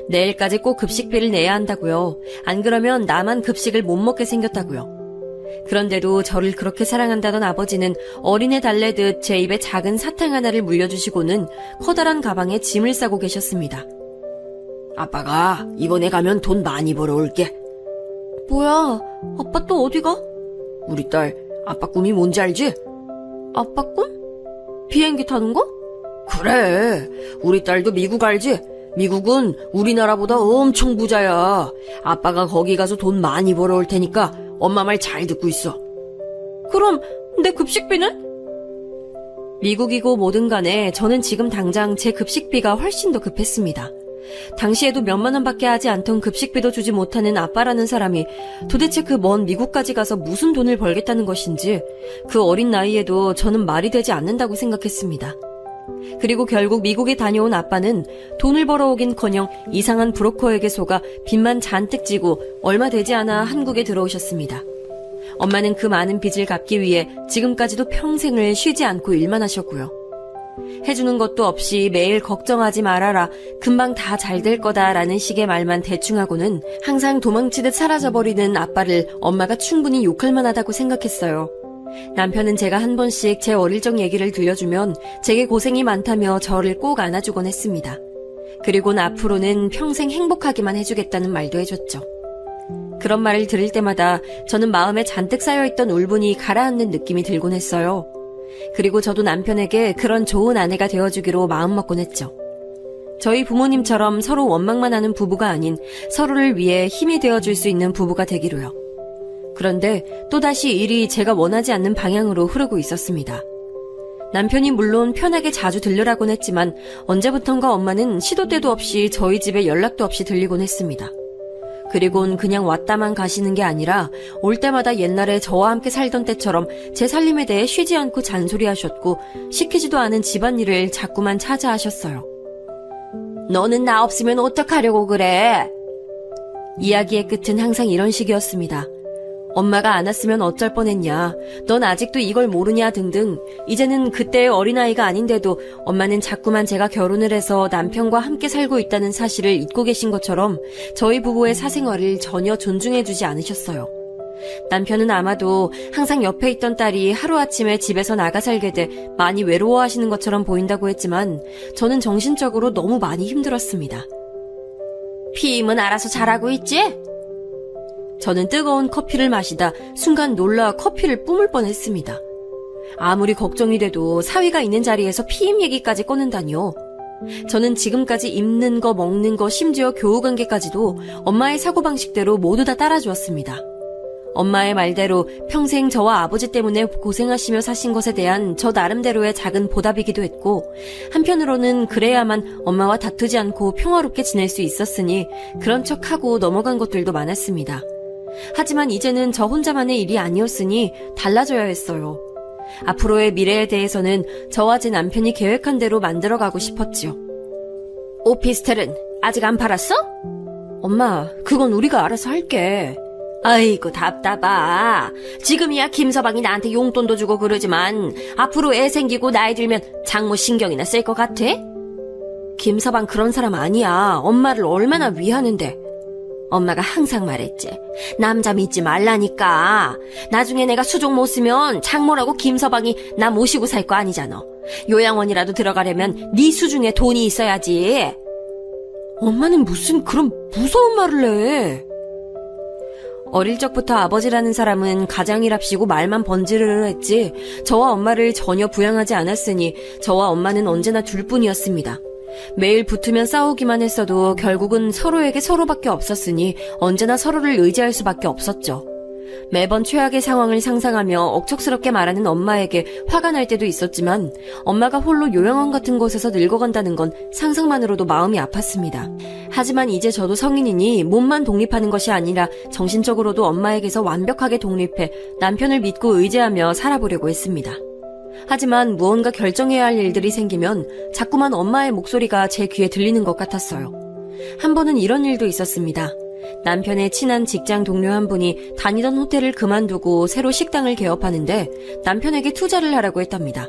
S2: 내일까지 꼭 급식비를 내야 한다고요. 안 그러면 나만 급식을 못 먹게 생겼다고요. 그런데도 저를 그렇게 사랑한다던 아버지는 어린애 달래듯 제 입에 작은 사탕 하나를 물려주시고는 커다란 가방에 짐을 싸고 계셨습니다. 아빠가 이번에 가면 돈 많이 벌어올게. 뭐야, 아빠 또 어디 가? 우리 딸, 아빠 꿈이 뭔지 알지? 아빠 꿈? 비행기 타는 거? 그래, 우리 딸도 미국 알지? 미국은 우리나라보다 엄청 부자야. 아빠가 거기 가서 돈 많이 벌어올 테니까 엄마 말 잘 듣고 있어. 그럼 내 급식비는? 미국이고 뭐든 간에 저는 지금 당장 제 급식비가 훨씬 더 급했습니다. 당시에도 몇만 원밖에 하지 않던 급식비도 주지 못하는 아빠라는 사람이 도대체 그 먼 미국까지 가서 무슨 돈을 벌겠다는 것인지 그 어린 나이에도 저는 말이 되지 않는다고 생각했습니다. 그리고 결국 미국에 다녀온 아빠는 돈을 벌어오긴커녕 이상한 브로커에게 속아 빚만 잔뜩 지고 얼마 되지 않아 한국에 들어오셨습니다. 엄마는 그 많은 빚을 갚기 위해 지금까지도 평생을 쉬지 않고 일만 하셨고요. 해주는 것도 없이 매일 걱정하지 말아라, 금방 다 잘 될 거다라는 식의 말만 대충 하고는 항상 도망치듯 사라져버리는 아빠를 엄마가 충분히 욕할 만하다고 생각했어요. 남편은 제가 한 번씩 제 어릴 적 얘기를 들려주면 제게 고생이 많다며 저를 꼭 안아주곤 했습니다. 그리고는 앞으로는 평생 행복하기만 해주겠다는 말도 해줬죠. 그런 말을 들을 때마다 저는 마음에 잔뜩 쌓여있던 울분이 가라앉는 느낌이 들곤 했어요. 그리고 저도 남편에게 그런 좋은 아내가 되어주기로 마음먹곤 했죠. 저희 부모님처럼 서로 원망만 하는 부부가 아닌 서로를 위해 힘이 되어줄 수 있는 부부가 되기로요. 그런데 또다시 일이 제가 원하지 않는 방향으로 흐르고 있었습니다. 남편이 물론 편하게 자주 들르라곤 했지만 언제부턴가 엄마는 시도 때도 없이 저희 집에 연락도 없이 들리곤 했습니다. 그리곤 그냥 왔다만 가시는 게 아니라 올 때마다 옛날에 저와 함께 살던 때처럼 제 살림에 대해 쉬지 않고 잔소리하셨고 시키지도 않은 집안일을 자꾸만 찾아하셨어요. 너는 나 없으면 어떡하려고 그래? 이야기의 끝은 항상 이런 식이었습니다. 엄마가 안 왔으면 어쩔 뻔했냐, 넌 아직도 이걸 모르냐 등등. 이제는 그때의 어린아이가 아닌데도 엄마는 자꾸만 제가 결혼을 해서 남편과 함께 살고 있다는 사실을 잊고 계신 것처럼 저희 부부의 사생활을 전혀 존중해주지 않으셨어요. 남편은 아마도 항상 옆에 있던 딸이 하루아침에 집에서 나가 살게 돼 많이 외로워하시는 것처럼 보인다고 했지만 저는 정신적으로 너무 많이 힘들었습니다. 피임은 알아서 잘하고 있지? 저는 뜨거운 커피를 마시다 순간 놀라 커피를 뿜을 뻔했습니다. 아무리 걱정이 돼도 사위가 있는 자리에서 피임 얘기까지 꺼낸다니요. 저는 지금까지 입는 거, 먹는 거, 심지어 교우관계까지도 엄마의 사고방식대로 모두 다 따라주었습니다. 엄마의 말대로 평생 저와 아버지 때문에 고생하시며 사신 것에 대한 저 나름대로의 작은 보답이기도 했고, 한편으로는 그래야만 엄마와 다투지 않고 평화롭게 지낼 수 있었으니 그런 척하고 넘어간 것들도 많았습니다. 하지만 이제는 저 혼자만의 일이 아니었으니 달라져야 했어요. 앞으로의 미래에 대해서는 저와 제 남편이 계획한 대로 만들어가고 싶었지요. 오피스텔은 아직 안 팔았어? 엄마, 그건 우리가 알아서 할게. 아이고 답답하. 지금이야 김서방이 나한테 용돈도 주고 그러지만 앞으로 애 생기고 나이 들면 장모 신경이나 쓸 것 같아? 김서방 그런 사람 아니야. 엄마를 얼마나 위하는데. 엄마가 항상 말했지. 남자 믿지 말라니까. 나중에 내가 수종 못 쓰면 장모라고 김서방이 나 모시고 살 거 아니잖아. 요양원이라도 들어가려면 네 수중에 돈이 있어야지. 엄마는 무슨 그런 무서운 말을 해. 어릴 적부터 아버지라는 사람은 가장이랍시고 말만 번지르르 했지 저와 엄마를 전혀 부양하지 않았으니 저와 엄마는 언제나 둘뿐이었습니다. 매일 붙으면 싸우기만 했어도 결국은 서로에게 서로밖에 없었으니 언제나 서로를 의지할 수밖에 없었죠. 매번 최악의 상황을 상상하며 억척스럽게 말하는 엄마에게 화가 날 때도 있었지만 엄마가 홀로 요양원 같은 곳에서 늙어간다는 건 상상만으로도 마음이 아팠습니다. 하지만 이제 저도 성인이니 몸만 독립하는 것이 아니라 정신적으로도 엄마에게서 완벽하게 독립해 남편을 믿고 의지하며 살아보려고 했습니다. 하지만 무언가 결정해야 할 일들이 생기면 자꾸만 엄마의 목소리가 제 귀에 들리는 것 같았어요. 한 번은 이런 일도 있었습니다. 남편의 친한 직장 동료 한 분이 다니던 호텔을 그만두고 새로 식당을 개업하는데 남편에게 투자를 하라고 했답니다.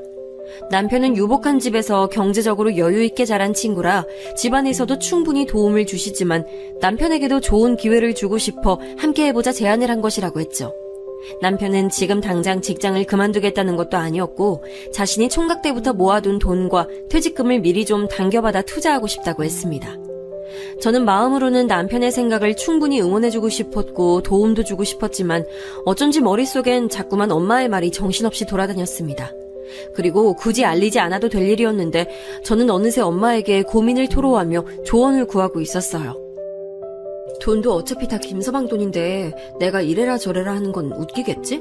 S2: 남편은 유복한 집에서 경제적으로 여유 있게 자란 친구라 집안에서도 충분히 도움을 주시지만 남편에게도 좋은 기회를 주고 싶어 함께 해보자 제안을 한 것이라고 했죠. 남편은 지금 당장 직장을 그만두겠다는 것도 아니었고 자신이 총각 때부터 모아둔 돈과 퇴직금을 미리 좀 당겨받아 투자하고 싶다고 했습니다. 저는 마음으로는 남편의 생각을 충분히 응원해주고 싶었고 도움도 주고 싶었지만 어쩐지 머릿속엔 자꾸만 엄마의 말이 정신없이 돌아다녔습니다. 그리고 굳이 알리지 않아도 될 일이었는데 저는 어느새 엄마에게 고민을 토로하며 조언을 구하고 있었어요. 돈도 어차피 다 김서방 돈인데 내가 이래라 저래라 하는 건 웃기겠지?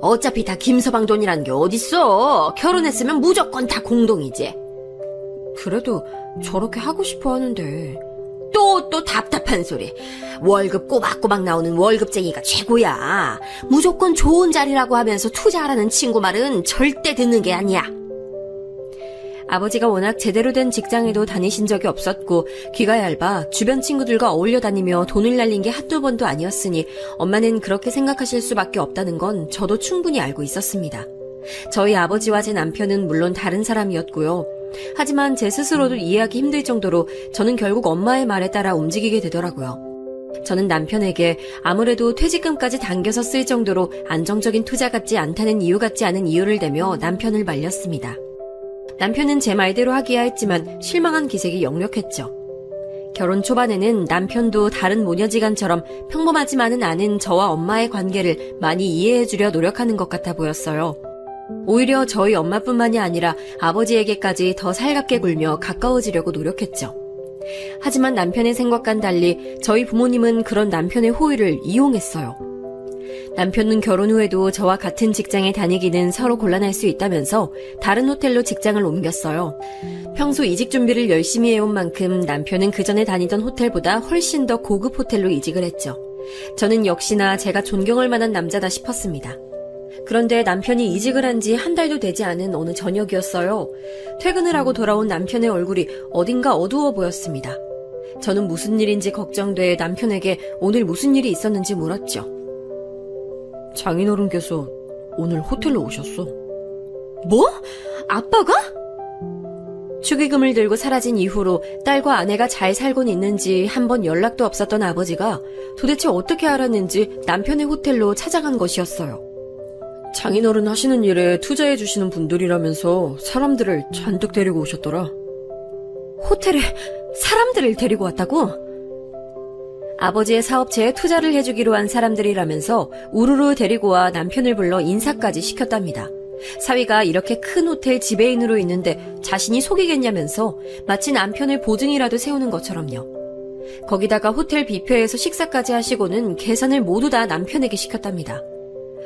S2: 어차피 다 김서방 돈이라는 게 어딨어. 결혼했으면 무조건 다 공동이지. 그래도 저렇게 하고 싶어 하는데. 또 답답한 소리. 월급 꼬박꼬박 나오는 월급쟁이가 최고야. 무조건 좋은 자리라고 하면서 투자하라는 친구 말은 절대 듣는 게 아니야. 아버지가 워낙 제대로 된 직장에도 다니신 적이 없었고 귀가 얇아 주변 친구들과 어울려 다니며 돈을 날린 게 한두 번도 아니었으니 엄마는 그렇게 생각하실 수밖에 없다는 건 저도 충분히 알고 있었습니다. 저희 아버지와 제 남편은 물론 다른 사람이었고요. 하지만 제 스스로도 이해하기 힘들 정도로 저는 결국 엄마의 말에 따라 움직이게 되더라고요. 저는 남편에게 아무래도 퇴직금까지 당겨서 쓸 정도로 안정적인 투자 같지 않다는 이유 같지 않은 이유를 대며 남편을 말렸습니다. 남편은 제 말대로 하기야 했지만 실망한 기색이 역력했죠. 결혼 초반에는 남편도 다른 모녀지간처럼 평범하지만은 않은 저와 엄마의 관계를 많이 이해해주려 노력하는 것 같아 보였어요. 오히려 저희 엄마뿐만이 아니라 아버지에게까지 더 살갑게 굴며 가까워지려고 노력했죠. 하지만 남편의 생각과는 달리 저희 부모님은 그런 남편의 호의를 이용했어요. 남편은 결혼 후에도 저와 같은 직장에 다니기는 서로 곤란할 수 있다면서 다른 호텔로 직장을 옮겼어요. 평소 이직 준비를 열심히 해온 만큼 남편은 그전에 다니던 호텔보다 훨씬 더 고급 호텔로 이직을 했죠. 저는 역시나 제가 존경할 만한 남자다 싶었습니다. 그런데 남편이 이직을 한 지 한 달도 되지 않은 어느 저녁이었어요. 퇴근을 하고 돌아온 남편의 얼굴이 어딘가 어두워 보였습니다. 저는 무슨 일인지 걱정돼 남편에게 오늘 무슨 일이 있었는지 물었죠. 장인어른께서 오늘 호텔로 오셨어. 뭐? 아빠가? 축의금을 들고 사라진 이후로 딸과 아내가 잘 살곤 있는지 한 번 연락도 없었던 아버지가 도대체 어떻게 알았는지 남편의 호텔로 찾아간 것이었어요. 장인어른 하시는 일에 투자해 주시는 분들이라면서 사람들을 잔뜩 데리고 오셨더라. 호텔에 사람들을 데리고 왔다고? 아버지의 사업체에 투자를 해주기로 한 사람들이라면서 우르르 데리고 와 남편을 불러 인사까지 시켰답니다. 사위가 이렇게 큰 호텔 지배인으로 있는데 자신이 속이겠냐면서 마치 남편을 보증이라도 세우는 것처럼요. 거기다가 호텔 뷔페에서 식사까지 하시고는 계산을 모두 다 남편에게 시켰답니다.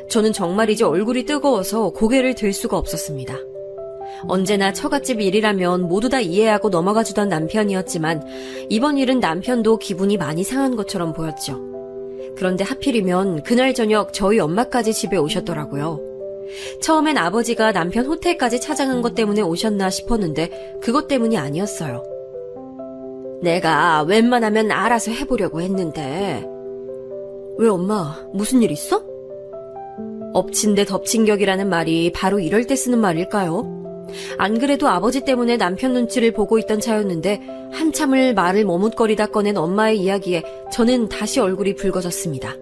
S2: 저는 정말이지 얼굴이 뜨거워서 고개를 들 수가 없었습니다. 언제나 처갓집 일이라면 모두 다 이해하고 넘어가 주던 남편이었지만 이번 일은 남편도 기분이 많이 상한 것처럼 보였죠. 그런데 하필이면 그날 저녁 저희 엄마까지 집에 오셨더라고요. 처음엔 아버지가 남편 호텔까지 찾아간 것 때문에 오셨나 싶었는데 그것 때문이 아니었어요. 내가 웬만하면 알아서 해보려고 했는데. 왜 엄마, 무슨 일 있어? 엎친 데 덮친 격이라는 말이 바로 이럴 때 쓰는 말일까요? 안 그래도 아버지 때문에 남편 눈치를 보고 있던 차였는데 한참을 말을 머뭇거리다 꺼낸 엄마의 이야기에 저는 다시 얼굴이 붉어졌습니다.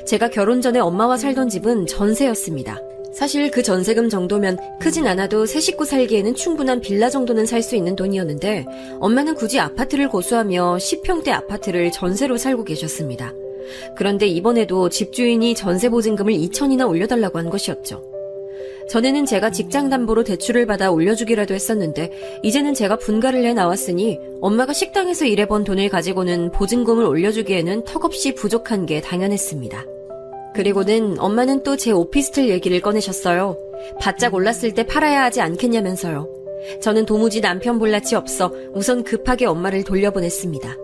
S2: 제가 결혼 전에 엄마와 살던 집은 전세였습니다. 사실 그 전세금 정도면 크진 않아도 세 식구 살기에는 충분한 빌라 정도는 살 수 있는 돈이었는데 엄마는 굳이 아파트를 고수하며 10평대 아파트를 전세로 살고 계셨습니다. 그런데 이번에도 집주인이 전세 보증금을 2천이나 올려달라고 한 것이었죠. 전에는 제가 직장 담보로 대출을 받아 올려주기라도 했었는데 이제는 제가 분가를 해 나왔으니 엄마가 식당에서 일해번 돈을 가지고는 보증금을 올려주기에는 턱없이 부족한 게 당연했습니다. 그리고는 엄마는 또 제 오피스텔 얘기를 꺼내셨어요. 바짝 올랐을 때 팔아야 하지 않겠냐면서요. 저는 도무지 남편 볼 낯이 없어 우선 급하게 엄마를 돌려보냈습니다.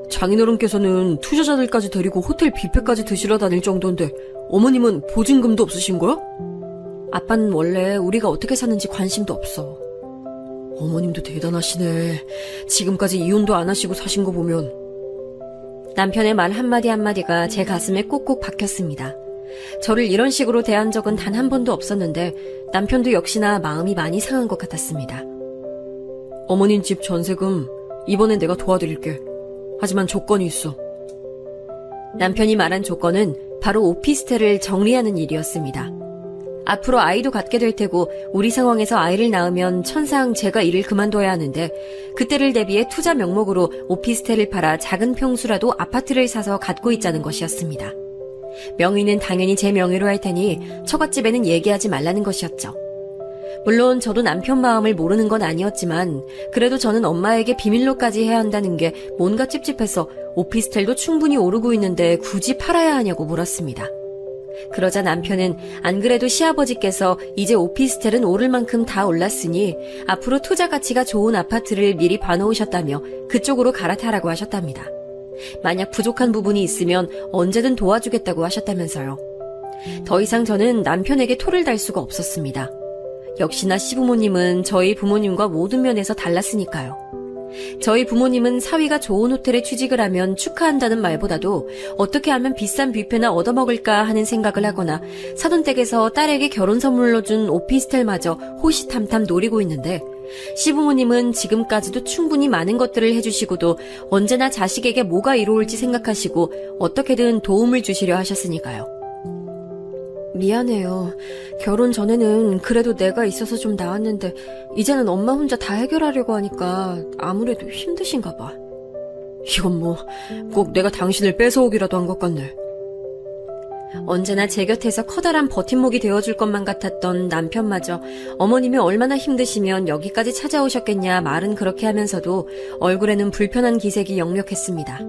S2: 장인어른께서는 투자자들까지 데리고 호텔 뷔페까지 드시러 다닐 정도인데 어머님은 보증금도 없으신 거야? 아빠는 원래 우리가 어떻게 사는지 관심도 없어. 어머님도 대단하시네. 지금까지 이혼도 안 하시고 사신 거 보면. 남편의 말 한마디 한마디가 제 가슴에 꾹꾹 박혔습니다. 저를 이런 식으로 대한 적은 단 한 번도 없었는데 남편도 역시나 마음이 많이 상한 것 같았습니다. 어머님 집 전세금 이번엔 내가 도와드릴게. 하지만 조건이 있어. 남편이 말한 조건은 바로 오피스텔을 정리하는 일이었습니다. 앞으로 아이도 갖게 될 테고 우리 상황에서 아이를 낳으면 천상 제가 일을 그만둬야 하는데 그때를 대비해 투자 명목으로 오피스텔을 팔아 작은 평수라도 아파트를 사서 갖고 있자는 것이었습니다. 명의는 당연히 제 명의로 할 테니 처갓집에는 얘기하지 말라는 것이었죠. 물론 저도 남편 마음을 모르는 건 아니었지만 그래도 저는 엄마에게 비밀로까지 해야 한다는 게 뭔가 찝찝해서 오피스텔도 충분히 오르고 있는데 굳이 팔아야 하냐고 물었습니다. 그러자 남편은 안 그래도 시아버지께서 이제 오피스텔은 오를 만큼 다 올랐으니 앞으로 투자 가치가 좋은 아파트를 미리 봐놓으셨다며 그쪽으로 갈아타라고 하셨답니다. 만약 부족한 부분이 있으면 언제든 도와주겠다고 하셨다면서요. 더 이상 저는 남편에게 토를 달 수가 없었습니다. 역시나 시부모님은 저희 부모님과 모든 면에서 달랐으니까요. 저희 부모님은 사위가 좋은 호텔에 취직을 하면 축하한다는 말보다도 어떻게 하면 비싼 뷔페나 얻어먹을까 하는 생각을 하거나 사돈댁에서 딸에게 결혼 선물로 준 오피스텔마저 호시탐탐 노리고 있는데 시부모님은 지금까지도 충분히 많은 것들을 해주시고도 언제나 자식에게 뭐가 이로울지 생각하시고 어떻게든 도움을 주시려 하셨으니까요. 미안해요. 결혼 전에는 그래도 내가 있어서 좀 나았는데 이제는 엄마 혼자 다 해결하려고 하니까 아무래도 힘드신가 봐. 이건 뭐 꼭 내가 당신을 뺏어오기라도 한 것 같네. 언제나 제 곁에서 커다란 버팀목이 되어줄 것만 같았던 남편마저 어머님이 얼마나 힘드시면 여기까지 찾아오셨겠냐 말은 그렇게 하면서도 얼굴에는 불편한 기색이 역력했습니다.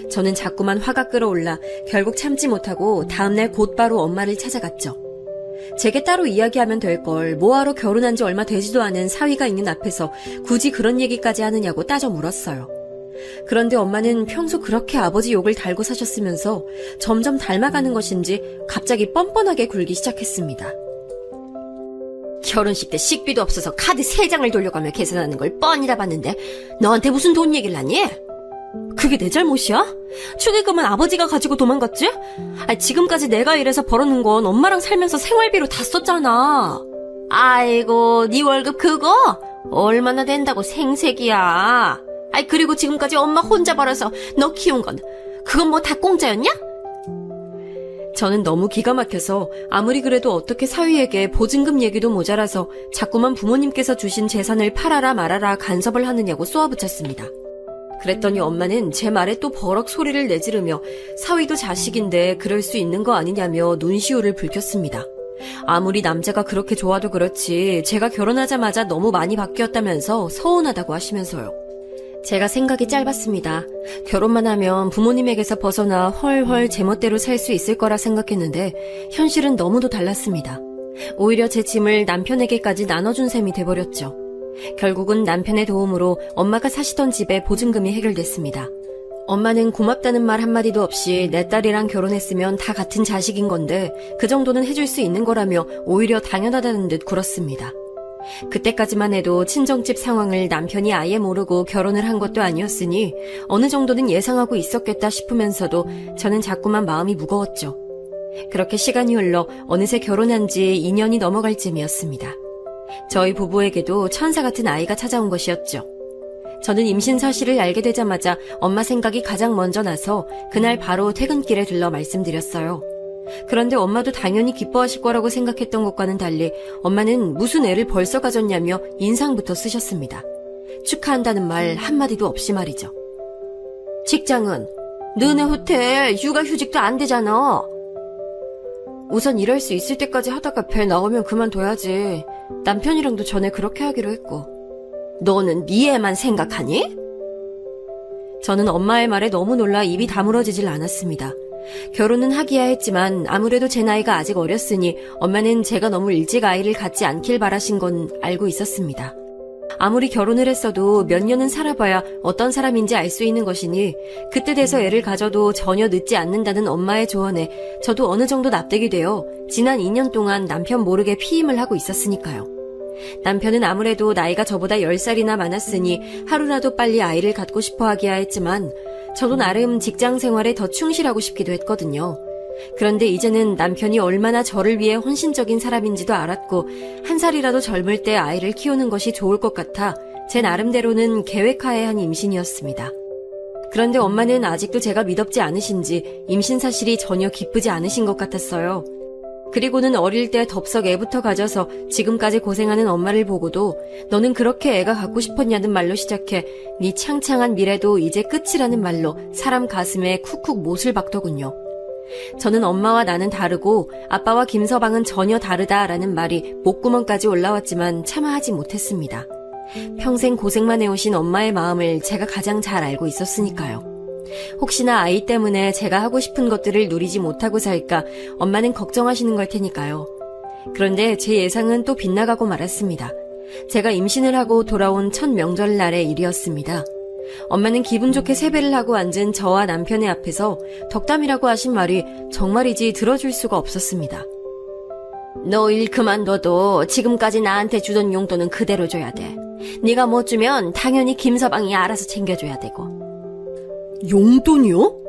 S2: 저는 자꾸만 화가 끌어올라 결국 참지 못하고 다음날 곧바로 엄마를 찾아갔죠. 제게 따로 이야기하면 될 걸 뭐하러 결혼한 지 얼마 되지도 않은 사위가 있는 앞에서 굳이 그런 얘기까지 하느냐고 따져 물었어요. 그런데 엄마는 평소 그렇게 아버지 욕을 달고 사셨으면서 점점 닮아가는 것인지 갑자기 뻔뻔하게 굴기 시작했습니다. 결혼식 때 식비도 없어서 카드 3장을 돌려가며 계산하는 걸 뻔히 다 봤는데 너한테 무슨 돈 얘기를 하니? 그게 내 잘못이야? 축의금은 아버지가 가지고 도망갔지? 지금까지 내가 일해서 벌어놓은 건 엄마랑 살면서 생활비로 다 썼잖아. 아이고, 네 월급 그거? 얼마나 된다고 생색이야. 그리고 지금까지 엄마 혼자 벌어서 너 키운 건 그건 뭐 다 공짜였냐? 저는 너무 기가 막혀서 아무리 그래도 어떻게 사위에게 보증금 얘기도 모자라서 자꾸만 부모님께서 주신 재산을 팔아라 말아라 간섭을 하느냐고 쏘아붙였습니다. 그랬더니 엄마는 제 말에 또 버럭 소리를 내지르며 사위도 자식인데 그럴 수 있는 거 아니냐며 눈시울을 붉혔습니다. 아무리 남자가 그렇게 좋아도 그렇지 제가 결혼하자마자 너무 많이 바뀌었다면서 서운하다고 하시면서요. 제가 생각이 짧았습니다. 결혼만 하면 부모님에게서 벗어나 헐헐 제멋대로 살 수 있을 거라 생각했는데 현실은 너무도 달랐습니다. 오히려 제 짐을 남편에게까지 나눠준 셈이 돼버렸죠. 결국은 남편의 도움으로 엄마가 사시던 집에 보증금이 해결됐습니다. 엄마는 고맙다는 말 한마디도 없이 내 딸이랑 결혼했으면 다 같은 자식인 건데 그 정도는 해줄 수 있는 거라며 오히려 당연하다는 듯 굴었습니다. 그때까지만 해도 친정집 상황을 남편이 아예 모르고 결혼을 한 것도 아니었으니 어느 정도는 예상하고 있었겠다 싶으면서도 저는 자꾸만 마음이 무거웠죠. 그렇게 시간이 흘러 어느새 결혼한 지 2년이 넘어갈 쯤이었습니다. 저희 부부에게도 천사 같은 아이가 찾아온 것이었죠. 저는 임신 사실을 알게 되자마자 엄마 생각이 가장 먼저 나서 그날 바로 퇴근길에 들러 말씀드렸어요. 그런데 엄마도 당연히 기뻐하실 거라고 생각했던 것과는 달리 엄마는 무슨 애를 벌써 가졌냐며 인상부터 쓰셨습니다. 축하한다는 말 한마디도 없이 말이죠. 직장은? 너네 호텔 육아휴직도 안 되잖아. 우선 일할 수 있을 때까지 하다가 배 나오면 그만둬야지. 남편이랑도 전에 그렇게 하기로 했고. 너는 네 애만 생각하니? 저는 엄마의 말에 너무 놀라 입이 다물어지질 않았습니다. 결혼은 하기야 했지만 아무래도 제 나이가 아직 어렸으니 엄마는 제가 너무 일찍 아이를 갖지 않길 바라신 건 알고 있었습니다. 아무리 결혼을 했어도 몇 년은 살아봐야 어떤 사람인지 알 수 있는 것이니 그때 돼서 애를 가져도 전혀 늦지 않는다는 엄마의 조언에 저도 어느 정도 납득이 되어 지난 2년 동안 남편 모르게 피임을 하고 있었으니까요. 남편은 아무래도 나이가 저보다 10살이나 많았으니 하루라도 빨리 아이를 갖고 싶어 하기야 했지만 저도 나름 직장 생활에 더 충실하고 싶기도 했거든요. 그런데 이제는 남편이 얼마나 저를 위해 헌신적인 사람인지도 알았고 한 살이라도 젊을 때 아이를 키우는 것이 좋을 것 같아 제 나름대로는 계획하에 한 임신이었습니다. 그런데 엄마는 아직도 제가 믿업지 않으신지 임신 사실이 전혀 기쁘지 않으신 것 같았어요. 그리고는 어릴 때 덥석 애부터 가져서 지금까지 고생하는 엄마를 보고도 너는 그렇게 애가 갖고 싶었냐는 말로 시작해 네 창창한 미래도 이제 끝이라는 말로 사람 가슴에 쿡쿡 못을 박더군요. 저는 엄마와 나는 다르고 아빠와 김서방은 전혀 다르다라는 말이 목구멍까지 올라왔지만 차마 하지 못했습니다. 평생 고생만 해오신 엄마의 마음을 제가 가장 잘 알고 있었으니까요. 혹시나 아이 때문에 제가 하고 싶은 것들을 누리지 못하고 살까 엄마는 걱정하시는 걸 테니까요. 그런데 제 예상은 또 빗나가고 말았습니다. 제가 임신을 하고 돌아온 첫 명절날의 일이었습니다. 엄마는 기분 좋게 세배를 하고 앉은 저와 남편의 앞에서 덕담이라고 하신 말이 정말이지 들어줄 수가 없었습니다. 너 일 그만둬도 지금까지 나한테 주던 용돈은 그대로 줘야 돼. 네가 못 주면 당연히 김서방이 알아서 챙겨줘야 되고. 용돈이요?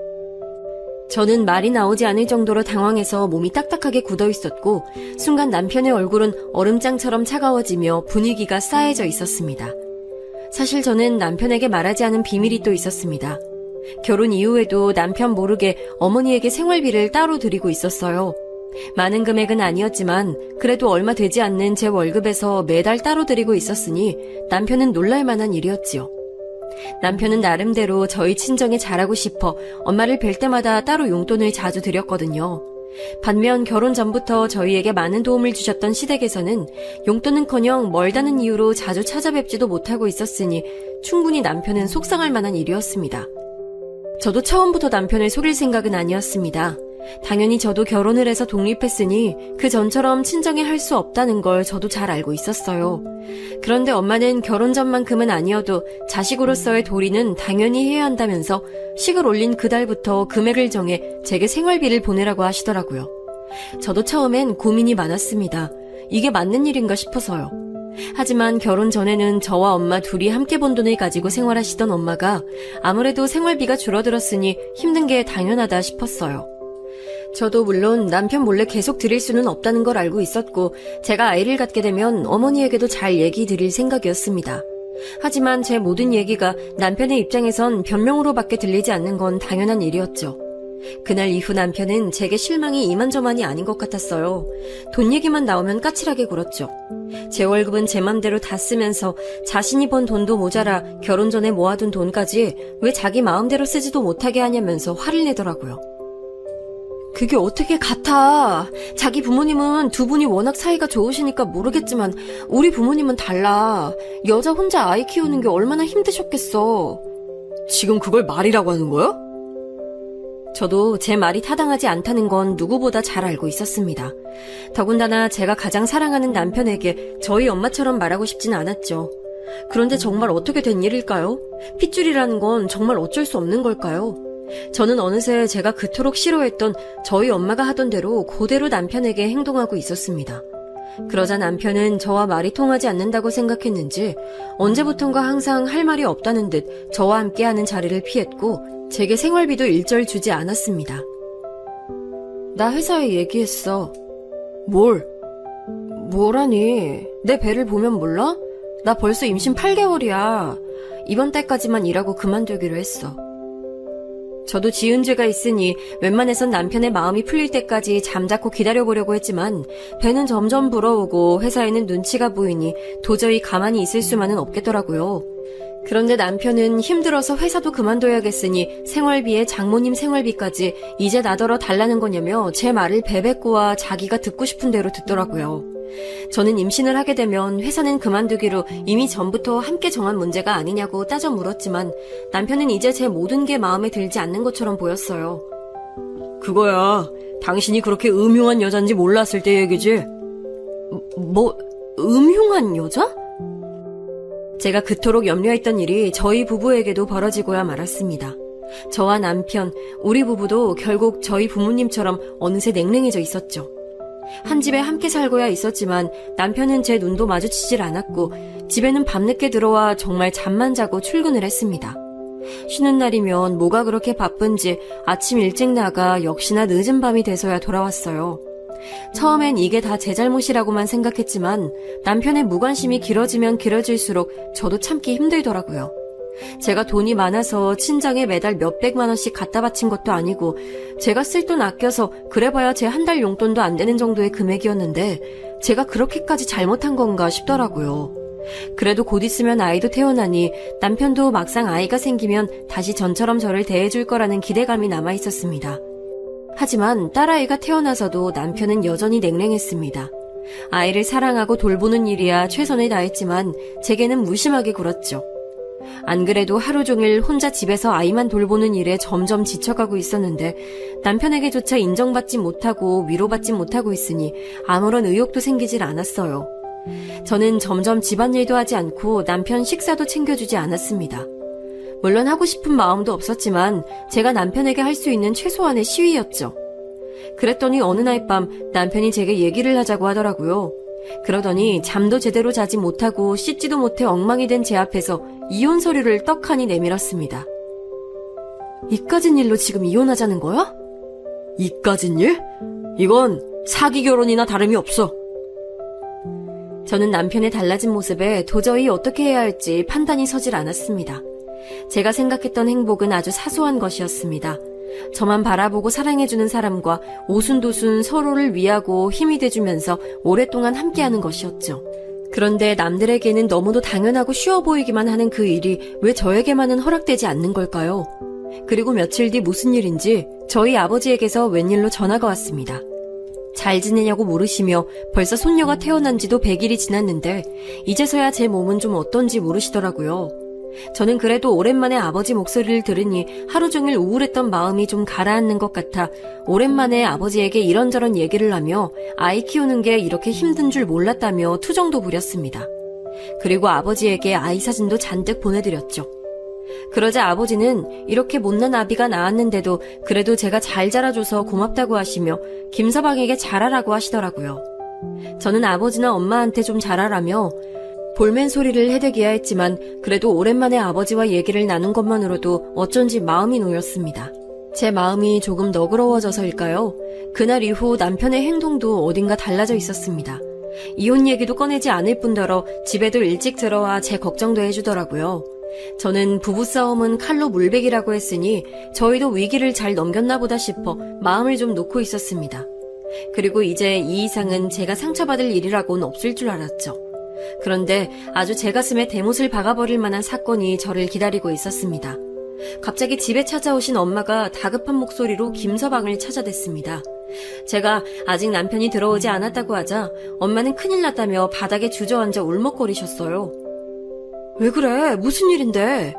S2: 저는 말이 나오지 않을 정도로 당황해서 몸이 딱딱하게 굳어 있었고 순간 남편의 얼굴은 얼음장처럼 차가워지며 분위기가 싸해져 있었습니다. 사실 저는 남편에게 말하지 않은 비밀이 또 있었습니다. 결혼 이후에도 남편 모르게 어머니에게 생활비를 따로 드리고 있었어요. 많은 금액은 아니었지만 그래도 얼마 되지 않는 제 월급에서 매달 따로 드리고 있었으니 남편은 놀랄 만한 일이었지요. 남편은 나름대로 저희 친정에 잘하고 싶어 엄마를 뵐 때마다 따로 용돈을 자주 드렸거든요. 반면 결혼 전부터 저희에게 많은 도움을 주셨던 시댁에서는 용돈은커녕 멀다는 이유로 자주 찾아뵙지도 못하고 있었으니 충분히 남편은 속상할 만한 일이었습니다. 저도 처음부터 남편을 속일 생각은 아니었습니다. 당연히 저도 결혼을 해서 독립했으니 그 전처럼 친정에 할 수 없다는 걸 저도 잘 알고 있었어요. 그런데 엄마는 결혼 전만큼은 아니어도 자식으로서의 도리는 당연히 해야 한다면서 식을 올린 그달부터 금액을 정해 제게 생활비를 보내라고 하시더라고요. 저도 처음엔 고민이 많았습니다. 이게 맞는 일인가 싶어서요. 하지만 결혼 전에는 저와 엄마 둘이 함께 번 돈을 가지고 생활하시던 엄마가 아무래도 생활비가 줄어들었으니 힘든 게 당연하다 싶었어요. 저도 물론 남편 몰래 계속 드릴 수는 없다는 걸 알고 있었고 제가 아이를 갖게 되면 어머니에게도 잘 얘기 드릴 생각이었습니다. 하지만 제 모든 얘기가 남편의 입장에선 변명으로밖에 들리지 않는 건 당연한 일이었죠. 그날 이후 남편은 제게 실망이 이만저만이 아닌 것 같았어요. 돈 얘기만 나오면 까칠하게 굴었죠. 제 월급은 제 맘대로 다 쓰면서 자신이 번 돈도 모자라 결혼 전에 모아둔 돈까지 왜 자기 마음대로 쓰지도 못하게 하냐면서 화를 내더라고요. 그게 어떻게 같아. 자기 부모님은 두 분이 워낙 사이가 좋으시니까 모르겠지만 우리 부모님은 달라. 여자 혼자 아이 키우는 게 얼마나 힘드셨겠어. 지금 그걸 말이라고 하는 거야? 저도 제 말이 타당하지 않다는 건 누구보다 잘 알고 있었습니다. 더군다나 제가 가장 사랑하는 남편에게 저희 엄마처럼 말하고 싶진 않았죠. 그런데 정말 어떻게 된 일일까요? 핏줄이라는 건 정말 어쩔 수 없는 걸까요? 저는 어느새 제가 그토록 싫어했던 저희 엄마가 하던 대로 그대로 남편에게 행동하고 있었습니다. 그러자 남편은 저와 말이 통하지 않는다고 생각했는지 언제부턴가 항상 할 말이 없다는 듯 저와 함께하는 자리를 피했고 제게 생활비도 일절 주지 않았습니다. 나 회사에 얘기했어. 뭐라니? 내 배를 보면 몰라? 나 벌써 임신 8개월이야. 이번 달까지만 일하고 그만두기로 했어. 저도 지은 죄가 있으니 웬만해선 남편의 마음이 풀릴 때까지 잠자코 기다려보려고 했지만 배는 점점 불어오고 회사에는 눈치가 보이니 도저히 가만히 있을 수만은 없겠더라고요. 그런데 남편은 힘들어서 회사도 그만둬야겠으니 생활비에 장모님 생활비까지 이제 나더러 달라는 거냐며 제 말을 베베꼬아 자기가 듣고 싶은 대로 듣더라고요. 저는 임신을 하게 되면 회사는 그만두기로 이미 전부터 함께 정한 문제가 아니냐고 따져 물었지만 남편은 이제 제 모든 게 마음에 들지 않는 것처럼 보였어요. 그거야, 당신이 그렇게 음흉한 여잔지 몰랐을 때 얘기지? 음흉한 여자? 제가 그토록 염려했던 일이 저희 부부에게도 벌어지고야 말았습니다. 저와 남편, 우리 부부도 결국 저희 부모님처럼 어느새 냉랭해져 있었죠. 한 집에 함께 살고야 있었지만 남편은 제 눈도 마주치질 않았고 집에는 밤늦게 들어와 정말 잠만 자고 출근을 했습니다. 쉬는 날이면 뭐가 그렇게 바쁜지 아침 일찍 나가 역시나 늦은 밤이 돼서야 돌아왔어요. 처음엔 이게 다 제 잘못이라고만 생각했지만 남편의 무관심이 길어지면 길어질수록 저도 참기 힘들더라고요. 제가 돈이 많아서 친정에 매달 몇백만 원씩 갖다 바친 것도 아니고 제가 쓸 돈 아껴서 그래봐야 제 한 달 용돈도 안 되는 정도의 금액이었는데 제가 그렇게까지 잘못한 건가 싶더라고요. 그래도 곧 있으면 아이도 태어나니 남편도 막상 아이가 생기면 다시 전처럼 저를 대해줄 거라는 기대감이 남아있었습니다. 하지만 딸아이가 태어나서도 남편은 여전히 냉랭했습니다. 아이를 사랑하고 돌보는 일이야 최선을 다했지만 제게는 무심하게 굴었죠. 안 그래도 하루 종일 혼자 집에서 아이만 돌보는 일에 점점 지쳐가고 있었는데 남편에게조차 인정받지 못하고 위로받지 못하고 있으니 아무런 의욕도 생기질 않았어요. 저는 점점 집안일도 하지 않고 남편 식사도 챙겨주지 않았습니다. 물론 하고 싶은 마음도 없었지만 제가 남편에게 할 수 있는 최소한의 시위였죠. 그랬더니 어느 날 밤 남편이 제게 얘기를 하자고 하더라고요. 그러더니 잠도 제대로 자지 못하고 씻지도 못해 엉망이 된 제 앞에서 이혼 서류를 떡하니 내밀었습니다. 이까진 일로 지금 이혼하자는 거야? 이까진 일? 이건 사기 결혼이나 다름이 없어. 저는 남편의 달라진 모습에 도저히 어떻게 해야 할지 판단이 서질 않았습니다. 제가 생각했던 행복은 아주 사소한 것이었습니다. 저만 바라보고 사랑해주는 사람과 오순도순 서로를 위하고 힘이 돼주면서 오랫동안 함께하는 것이었죠. 그런데 남들에게는 너무도 당연하고 쉬워 보이기만 하는 그 일이 왜 저에게만은 허락되지 않는 걸까요? 그리고 며칠 뒤 무슨 일인지 저희 아버지에게서 웬일로 전화가 왔습니다. 잘 지내냐고 물으시며 벌써 손녀가 태어난 지도 100일이 지났는데 이제서야 제 몸은 좀 어떤지 물으시더라고요. 저는 그래도 오랜만에 아버지 목소리를 들으니 하루 종일 우울했던 마음이 좀 가라앉는 것 같아 오랜만에 아버지에게 이런저런 얘기를 하며 아이 키우는 게 이렇게 힘든 줄 몰랐다며 투정도 부렸습니다. 그리고 아버지에게 아이 사진도 잔뜩 보내드렸죠. 그러자 아버지는 이렇게 못난 아비가 낳았는데도 그래도 제가 잘 자라줘서 고맙다고 하시며 김서방에게 잘하라고 하시더라고요. 저는 아버지나 엄마한테 좀 잘하라며 볼멘 소리를 해대기야 했지만 그래도 오랜만에 아버지와 얘기를 나눈 것만으로도 어쩐지 마음이 놓였습니다. 제 마음이 조금 너그러워져서일까요? 그날 이후 남편의 행동도 어딘가 달라져 있었습니다. 이혼 얘기도 꺼내지 않을 뿐더러 집에도 일찍 들어와 제 걱정도 해주더라고요. 저는 부부싸움은 칼로 물베기라고 했으니 저희도 위기를 잘 넘겼나 보다 싶어 마음을 좀 놓고 있었습니다. 그리고 이제 이 이상은 제가 상처받을 일이라고는 없을 줄 알았죠. 그런데 아주 제 가슴에 대못을 박아버릴 만한 사건이 저를 기다리고 있었습니다. 갑자기 집에 찾아오신 엄마가 다급한 목소리로 김서방을 찾아댔습니다. 제가 아직 남편이 들어오지 않았다고 하자 엄마는 큰일 났다며 바닥에 주저앉아 울먹거리셨어요. 왜 그래? 무슨 일인데?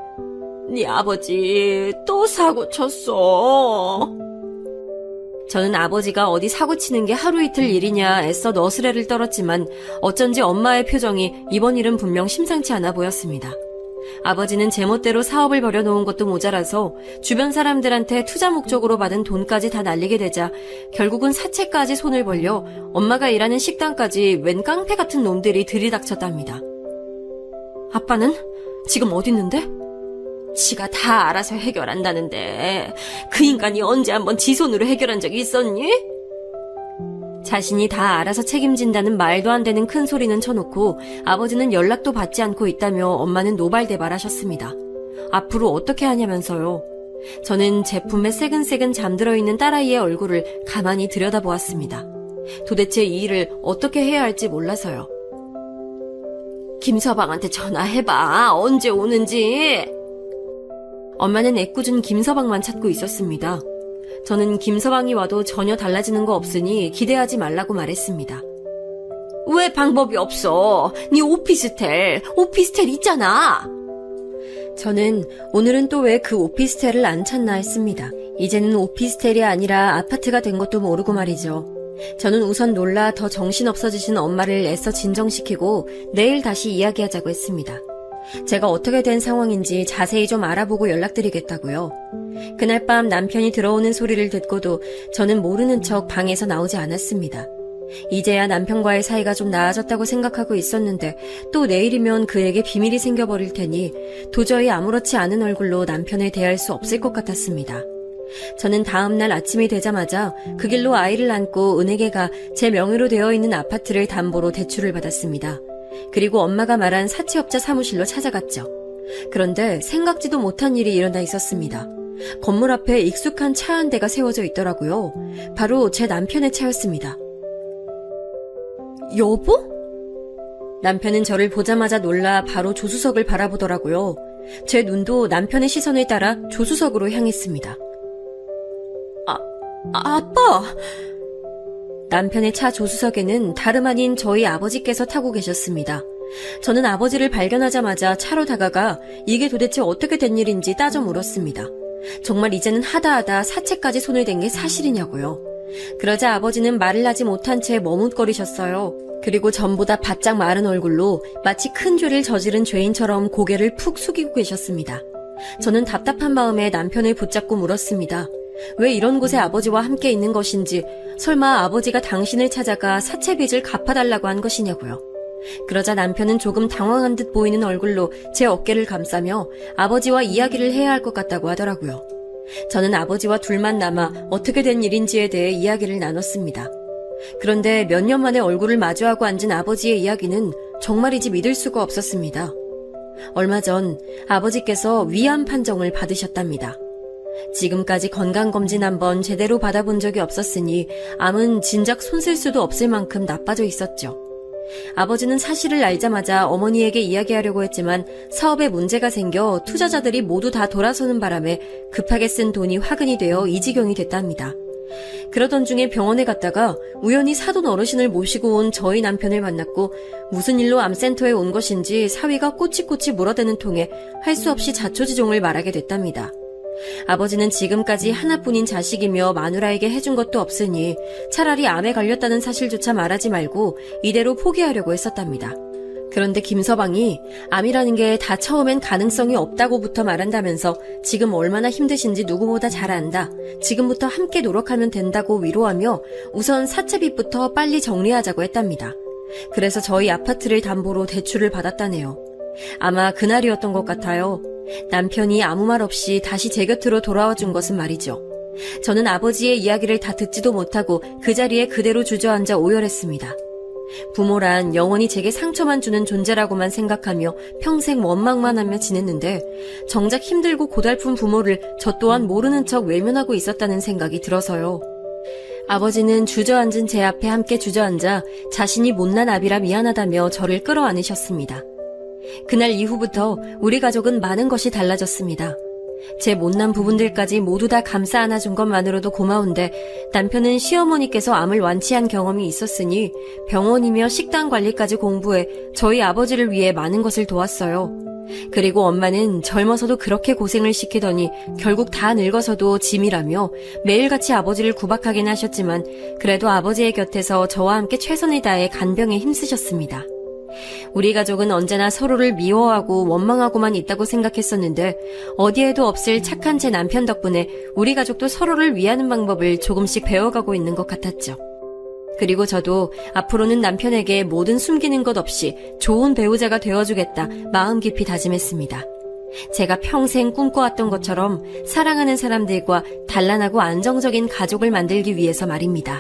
S2: 네 아버지 또 사고 쳤어. 저는 아버지가 어디 사고치는 게 하루 이틀 일이냐 애써 너스레를 떨었지만 어쩐지 엄마의 표정이 이번 일은 분명 심상치 않아 보였습니다. 아버지는 제멋대로 사업을 벌여놓은 것도 모자라서 주변 사람들한테 투자 목적으로 받은 돈까지 다 날리게 되자 결국은 사채까지 손을 벌려 엄마가 일하는 식당까지 웬 깡패 같은 놈들이 들이닥쳤답니다. 아빠는 지금 어디 있는데? 지가 다 알아서 해결한다는데 그 인간이 언제 한번 지 손으로 해결한 적이 있었니? 자신이 다 알아서 책임진다는 말도 안 되는 큰 소리는 쳐놓고 아버지는 연락도 받지 않고 있다며 엄마는 노발대발하셨습니다. 앞으로 어떻게 하냐면서요. 저는 제품에 새근새근 잠들어 있는 딸아이의 얼굴을 가만히 들여다보았습니다. 도대체 이 일을 어떻게 해야 할지 몰라서요. 김서방한테 전화해봐. 언제 오는지. 엄마는 애꿎은 김서방만 찾고 있었습니다. 저는 김서방이 와도 전혀 달라지는 거 없으니 기대하지 말라고 말했습니다. 왜 방법이 없어? 네 오피스텔 있잖아. 저는 오늘은 또 왜 그 오피스텔을 안 찾나 했습니다. 이제는 오피스텔이 아니라 아파트가 된 것도 모르고 말이죠. 저는 우선 놀라 더 정신없어지신 엄마를 애써 진정시키고 내일 다시 이야기하자고 했습니다. 제가 어떻게 된 상황인지 자세히 좀 알아보고 연락드리겠다고요. 그날 밤 남편이 들어오는 소리를 듣고도 저는 모르는 척 방에서 나오지 않았습니다. 이제야 남편과의 사이가 좀 나아졌다고 생각하고 있었는데 또 내일이면 그에게 비밀이 생겨버릴 테니 도저히 아무렇지 않은 얼굴로 남편을 대할 수 없을 것 같았습니다. 저는 다음날 아침이 되자마자 그 길로 아이를 안고 은행에 가 제 명의로 되어 있는 아파트를 담보로 대출을 받았습니다. 그리고 엄마가 말한 사채업자 사무실로 찾아갔죠. 그런데 생각지도 못한 일이 일어나 있었습니다. 건물 앞에 익숙한 차 한 대가 세워져 있더라고요. 바로 제 남편의 차였습니다. 여보? 남편은 저를 보자마자 놀라 바로 조수석을 바라보더라고요. 제 눈도 남편의 시선을 따라 조수석으로 향했습니다. 아빠! 남편의 차 조수석에는 다름 아닌 저희 아버지께서 타고 계셨습니다. 저는 아버지를 발견하자마자 차로 다가가 이게 도대체 어떻게 된 일인지 따져 물었습니다. 정말 이제는 하다하다 사채까지 손을 댄 게 사실이냐고요. 그러자 아버지는 말을 하지 못한 채 머뭇거리셨어요. 그리고 전보다 바짝 마른 얼굴로 마치 큰 죄를 저지른 죄인처럼 고개를 푹 숙이고 계셨습니다. 저는 답답한 마음에 남편을 붙잡고 물었습니다. 왜 이런 곳에 아버지와 함께 있는 것인지, 설마 아버지가 당신을 찾아가 사채빚을 갚아달라고 한 것이냐고요. 그러자 남편은 조금 당황한 듯 보이는 얼굴로 제 어깨를 감싸며 아버지와 이야기를 해야 할 것 같다고 하더라고요. 저는 아버지와 둘만 남아 어떻게 된 일인지에 대해 이야기를 나눴습니다. 그런데 몇 년 만에 얼굴을 마주하고 앉은 아버지의 이야기는 정말이지 믿을 수가 없었습니다. 얼마 전 아버지께서 위암 판정을 받으셨답니다. 지금까지 건강검진 한번 제대로 받아본 적이 없었으니 암은 진작 손쓸 수도 없을 만큼 나빠져 있었죠. 아버지는 사실을 알자마자 어머니에게 이야기하려고 했지만 사업에 문제가 생겨 투자자들이 모두 다 돌아서는 바람에 급하게 쓴 돈이 화근이 되어 이 지경이 됐답니다. 그러던 중에 병원에 갔다가 우연히 사돈 어르신을 모시고 온 저희 남편을 만났고 무슨 일로 암센터에 온 것인지 사위가 꼬치꼬치 물어대는 통에 할 수 없이 자초지종을 말하게 됐답니다. 아버지는 지금까지 하나뿐인 자식이며 마누라에게 해준 것도 없으니 차라리 암에 걸렸다는 사실조차 말하지 말고 이대로 포기하려고 했었답니다. 그런데 김서방이 암이라는 게 다 처음엔 가능성이 없다고부터 말한다면서 지금 얼마나 힘드신지 누구보다 잘 안다. 지금부터 함께 노력하면 된다고 위로하며 우선 사채빚부터 빨리 정리하자고 했답니다. 그래서 저희 아파트를 담보로 대출을 받았다네요. 아마 그날이었던 것 같아요. 남편이 아무 말 없이 다시 제 곁으로 돌아와 준 것은 말이죠. 저는 아버지의 이야기를 다 듣지도 못하고 그 자리에 그대로 주저앉아 오열했습니다. 부모란 영원히 제게 상처만 주는 존재라고만 생각하며 평생 원망만 하며 지냈는데 정작 힘들고 고달픈 부모를 저 또한 모르는 척 외면하고 있었다는 생각이 들어서요. 아버지는 주저앉은 제 앞에 함께 주저앉아 자신이 못난 아비라 미안하다며 저를 끌어안으셨습니다. 그날 이후부터 우리 가족은 많은 것이 달라졌습니다. 제 못난 부분들까지 모두 다 감싸 안아준 것만으로도 고마운데 남편은 시어머니께서 암을 완치한 경험이 있었으니 병원이며 식당 관리까지 공부해 저희 아버지를 위해 많은 것을 도왔어요. 그리고 엄마는 젊어서도 그렇게 고생을 시키더니 결국 다 늙어서도 짐이라며 매일같이 아버지를 구박하긴 하셨지만 그래도 아버지의 곁에서 저와 함께 최선을 다해 간병에 힘쓰셨습니다. 우리 가족은 언제나 서로를 미워하고 원망하고만 있다고 생각했었는데 어디에도 없을 착한 제 남편 덕분에 우리 가족도 서로를 위하는 방법을 조금씩 배워가고 있는 것 같았죠. 그리고 저도 앞으로는 남편에게 모든 숨기는 것 없이 좋은 배우자가 되어주겠다 마음 깊이 다짐했습니다. 제가 평생 꿈꿔왔던 것처럼 사랑하는 사람들과 단란하고 안정적인 가족을 만들기 위해서 말입니다.